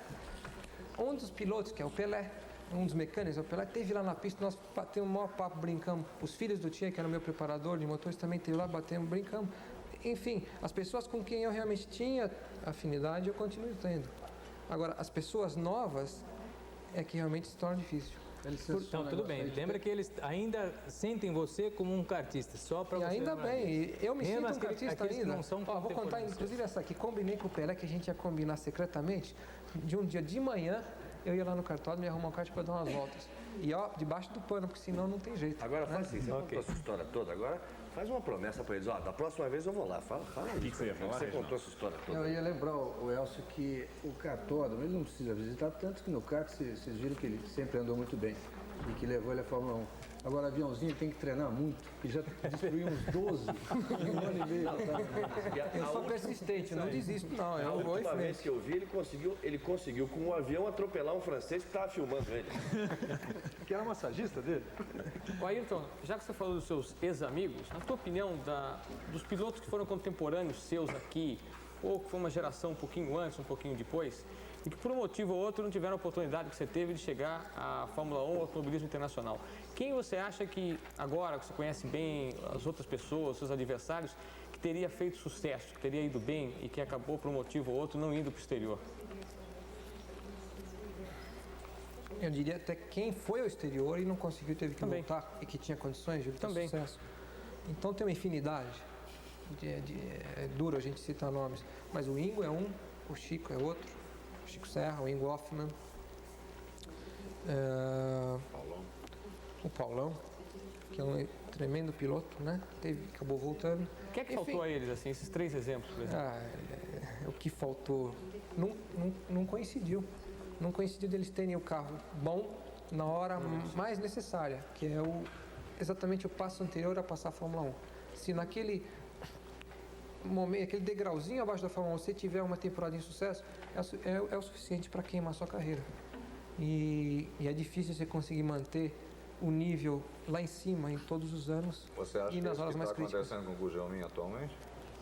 Um dos pilotos, que é o Pelé, um dos mecânicos, o Pelé, esteve lá na pista, nós batemos um maior papo, brincamos. Os filhos do Tchê, que era o meu preparador de motores, também esteve lá, batemos, brincamos. Enfim, as pessoas com quem eu realmente tinha afinidade, eu continuo tendo. Agora, as pessoas novas é que realmente se torna difícil. Então, tudo bem. Lembra que eles ainda sentem você como um kartista, só para você... Ainda bem, eu me sinto um kartista ainda. Não são vou contar, inclusive, essa aqui. Combinei com o Pelé, que a gente ia combinar secretamente, de um dia de manhã, eu ia lá no cartódromo e ia arrumar um kart para dar umas voltas. E debaixo do pano, porque senão não tem jeito. Agora faz assim, você contou essa história toda, agora faz uma promessa para eles. Da próxima vez eu vou lá. Fala aí. O que você ia falar? Você contou essa história toda. Eu ia lembrar o Elcio que o cartódromo, ele não precisa visitar, tanto que no kart vocês viram que ele sempre andou muito bem e que levou ele à Fórmula 1. Agora, aviãozinho tem que treinar muito, porque já destruiu uns 12 em 1 ano e meio. Eu sou persistente, não desisto, não. A última vez que eu vi, ele conseguiu com um avião atropelar um francês que estava filmando ele. Que era massagista dele. O Ayrton, já que você falou dos seus ex-amigos, na tua opinião, dos pilotos que foram contemporâneos seus aqui, ou que foi uma geração um pouquinho antes, um pouquinho depois, e que por um motivo ou outro não tiveram a oportunidade que você teve de chegar à Fórmula 1 ou automobilismo internacional. Quem você acha que, agora que você conhece bem as outras pessoas, seus adversários, que teria feito sucesso, que teria ido bem e que acabou por um motivo ou outro não indo para o exterior? Eu diria até quem foi ao exterior e não conseguiu, teve que voltar, e que tinha condições de ter sucesso. Então tem uma infinidade. É duro a gente citar nomes, mas o Ingo é um, o Chico é outro, o Chico Serra, o Ingo Hoffmann, o Paulão, que é um tremendo piloto, né? Acabou voltando. O que é que faltou a eles, assim, esses 3 exemplos, por exemplo? O que faltou não coincidiu. Não coincidiu deles terem o carro bom na hora mais necessária, que é exatamente o passo anterior a passar a Fórmula 1. Se naquele momento, aquele degrauzinho abaixo da Fórmula 1, você tiver uma temporada de sucesso, é o suficiente para queimar a sua carreira. E é difícil você conseguir manter o nível lá em cima em todos os anos. Você acha e nas que horas mais está críticas. acontecendo com o Gugelmin atualmente?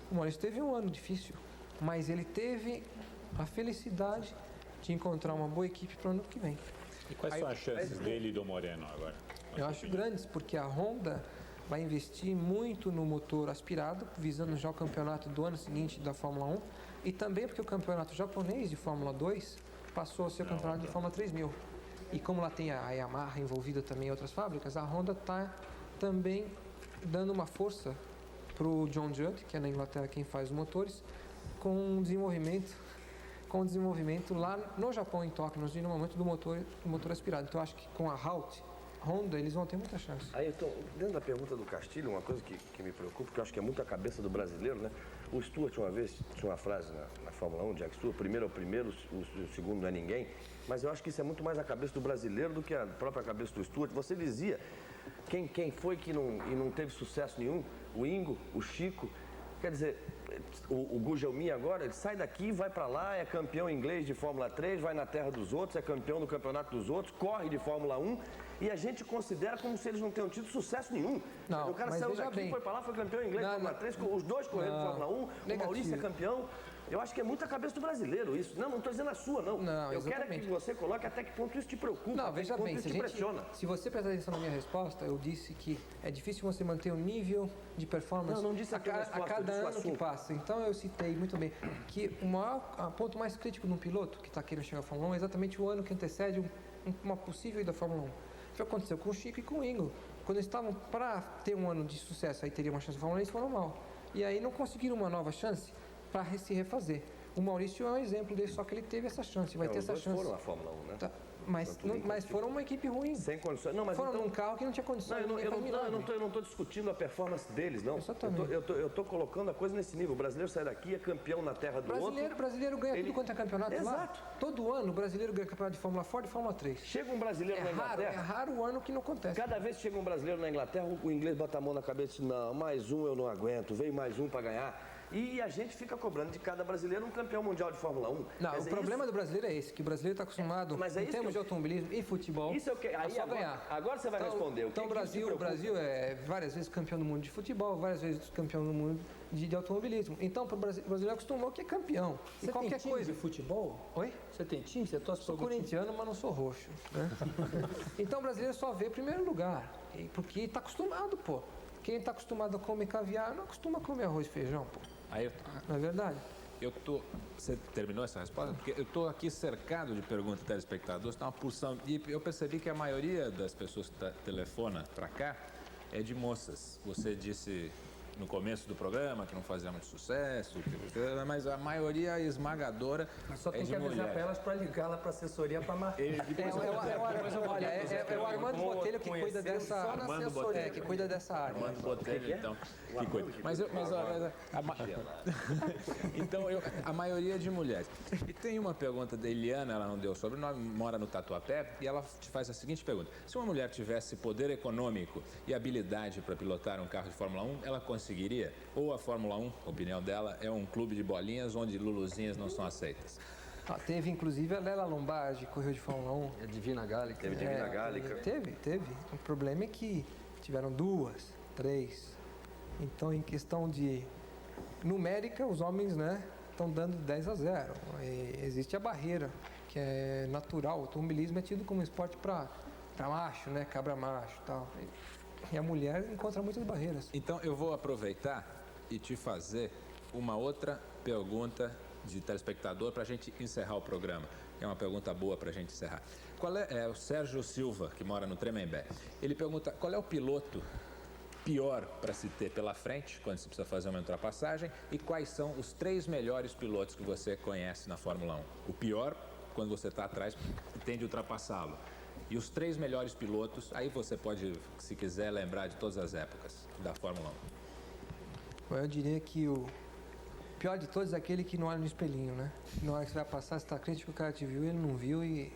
O Maurício teve um ano difícil, mas ele teve a felicidade de encontrar uma boa equipe para o ano que vem. E quais são as chances dele e do Moreno agora? Eu acho grandes, porque a Honda vai investir muito no motor aspirado, visando já o campeonato do ano seguinte da Fórmula 1, e também porque o campeonato japonês de Fórmula 2 passou a ser o campeonato de Fórmula 3000. E como lá tem a Yamaha envolvida também em outras fábricas, a Honda está também dando uma força para o John Judd, que é na Inglaterra quem faz os motores, com desenvolvimento lá no Japão, em Tóquio, no desenvolvimento do motor aspirado. Então, eu acho que com a Honda, eles vão ter muita chance. Aí, então, dentro da pergunta do Castilho, uma coisa que me preocupa, que eu acho que é muito a cabeça do brasileiro, né? O Stewart, uma vez, tinha uma frase na Fórmula 1, Jack Stewart, o primeiro é o primeiro, o segundo não é ninguém, mas eu acho que isso é muito mais a cabeça do brasileiro do que a própria cabeça do Stewart. Você dizia, quem foi que não teve sucesso nenhum? O Ingo, o Chico, quer dizer, o Gugelmin agora, ele sai daqui, vai para lá, é campeão inglês de Fórmula 3, vai na terra dos outros, é campeão do campeonato dos outros, corre de Fórmula 1 e a gente considera como se eles não tenham tido sucesso nenhum. Não, o cara mas saiu veja daqui, bem. foi para lá, foi campeão inglês de Fórmula 3, os dois correram de Fórmula 1, o Maurício é campeão. Eu acho que é muito a cabeça do brasileiro isso. Não estou dizendo a sua, não. Eu quero que você coloque até que ponto isso te preocupa, não, veja bem, isso te pressiona. Se você prestar atenção na minha resposta, eu disse que é difícil você manter o nível de performance não disse a cada ano que passa. Então eu citei muito bem que o ponto mais crítico de um piloto que está querendo chegar à Fórmula 1 é exatamente o ano que antecede uma possível ida à Fórmula 1. Isso aconteceu com o Chico e com o Ingo. Quando eles estavam para ter um ano de sucesso, aí teria uma chance de Fórmula 1, eles foram mal. E aí não conseguiram uma nova chance para se refazer. O Maurício é um exemplo desse, só que ele teve essa chance, vai ter essa chance. Foram à Fórmula 1, né? Tá. Mas foram uma equipe ruim. Sem condições. Não, mas foram então, num carro que não tinha condições. Eu não estou discutindo a performance deles, não. Exatamente. Eu estou colocando a coisa nesse nível. O brasileiro sai daqui, é campeão na terra do outro. O brasileiro ganha tudo quanto é campeonato. Exato. Lá. Todo ano o brasileiro ganha campeonato de Fórmula Ford e Fórmula 3. Chega um brasileiro na Inglaterra. É raro o ano que não acontece. Cada vez que chega um brasileiro na Inglaterra, o inglês bota a mão na cabeça e diz, não, mais um eu não aguento, veio mais um para ganhar. E a gente fica cobrando de cada brasileiro um campeão mundial de Fórmula 1. Não, o problema do brasileiro é esse, que o brasileiro está acostumado, em termos de automobilismo e futebol, a só ganhar. Agora você vai responder. Então o Brasil é várias vezes campeão do mundo de futebol, várias vezes campeão do mundo de automobilismo. Então o brasileiro acostumou que é campeão. Você qualquer tem time coisa. de futebol? Oi? Você tem time? Você torce para Sou corintiano, mas não sou roxo. Né? Então o brasileiro só vê o primeiro lugar, porque está acostumado, pô. Quem está acostumado a comer caviar não acostuma a comer arroz e feijão, pô. Não é verdade? Você terminou essa resposta? Porque eu estou aqui cercado de perguntas de telespectadores, está uma porção. E eu percebi que a maioria das pessoas que telefona para cá é de moças. Você disse no começo do programa que não fazia muito sucesso, mas a maioria esmagadora mas só é tem de que avisar mulher. para elas para ligar lá para a assessoria para marcar. É o Armando Botelho que cuida dessa que cuida dessa área. Armando Botelho, então, que cuida. Então, a maioria de mulheres. E tem uma pergunta da Eliana, ela não deu sobrenome, mora no Tatuapé, e ela te faz a seguinte pergunta: se uma mulher tivesse poder econômico e habilidade para pilotar um carro de Fórmula 1, ela conseguiria? Ou a Fórmula 1, a opinião dela, é um clube de bolinhas onde luluzinhas não são aceitas? Teve, inclusive, a Lela Lombardi, correu de Fórmula 1. A Divina Gálica. Teve Divina Gálica. Teve. O problema é que tiveram 2, 3. Então, em questão de numérica, os homens, né, estão dando 10-0. Existe a barreira, que é natural. O automobilismo é tido como um esporte para macho, né, cabra macho e tal. E a mulher encontra muitas barreiras. Então, eu vou aproveitar e te fazer uma outra pergunta de telespectador para a gente encerrar o programa. É uma pergunta boa para a gente encerrar. É o Sérgio Silva, que mora no Tremembé. Ele pergunta qual é o piloto pior para se ter pela frente, quando se precisa fazer uma ultrapassagem, e quais são os 3 melhores pilotos que você conhece na Fórmula 1. O pior, quando você está atrás e tem de ultrapassá-lo. E os 3 melhores pilotos, aí você pode, se quiser, lembrar de todas as épocas da Fórmula 1. Eu diria que o pior de todos é aquele que não olha no espelhinho, né? Na hora que você vai passar, você está crente que o cara te viu, ele não viu e...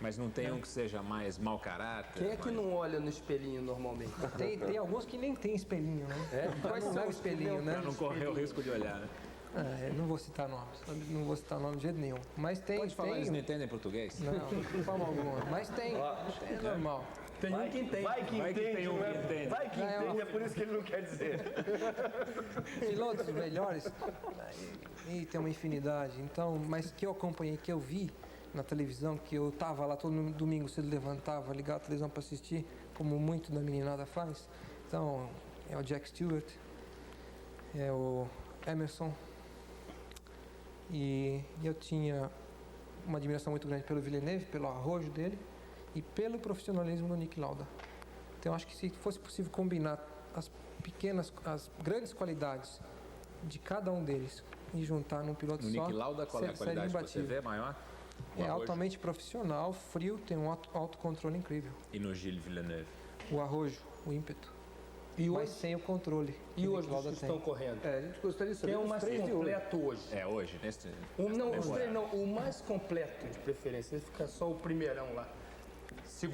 Mas não tem um que seja mais mau caráter? Quem é que não olha no espelhinho normalmente? Tem alguns que nem tem espelhinho, né? Quais são os espelhinhos, né? Para não correr o risco de olhar, né? Não vou citar nomes, não vou citar nome de jeito nenhum. Mas tem. Pode falar, eles não entendem português? Não, de forma alguma. Mas tem, é normal. Tem um que entende. Vai que entende, vai que entende, é por isso que ele não quer dizer. Pilotos melhores, e tem uma infinidade. Então, mas que eu acompanhei, que eu vi na televisão, que eu tava lá todo domingo, cedo levantava, ligava a televisão para assistir, como muito da meninada faz. Então, é o Jack Stewart, é o Emerson, e eu tinha uma admiração muito grande pelo Villeneuve, pelo arrojo dele e pelo profissionalismo do Niki Lauda. Então, acho que se fosse possível combinar as grandes qualidades de cada um deles e juntar num piloto só... No Niki Lauda, qual é a qualidade que você vê maior? É altamente profissional, frio, tem um autocontrole incrível. E no Gilles Villeneuve? O arrojo, o ímpeto. Mas sem o controle. E hoje os que estão correndo? A gente gostaria de saber. Quem é o mais completo hoje? Hoje, nesse... O mais completo, de preferência. Ele fica só o primeirão lá.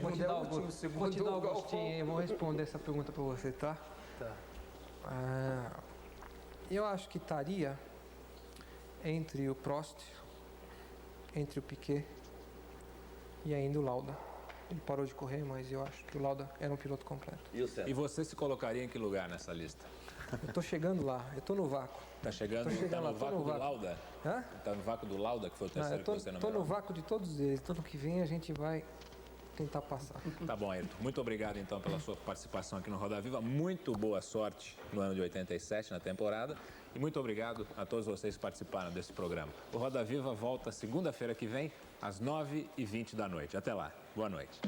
Vou te dar o gostinho, eu vou responder essa pergunta para você, tá? Tá. Eu acho que estaria entre o Prost, entre o Piquet e ainda o Lauda. Ele parou de correr, mas eu acho que o Lauda era um piloto completo. E você se colocaria em que lugar nessa lista? Eu tô chegando lá, eu tô no vácuo. Tá chegando? Tá no vácuo do Lauda? Hã? Tá no vácuo do Lauda, que foi o terceiro que você nomeou? Tô no vácuo de todos eles. Todo ano que vem a gente vai tentar passar. Tá bom, Ayrton. Muito obrigado, então, pela sua participação aqui no Roda Viva. Muito boa sorte no ano de 87, na temporada. E muito obrigado a todos vocês que participaram desse programa. O Roda Viva volta segunda-feira que vem, às 9h20 da noite. Até lá. Boa noite.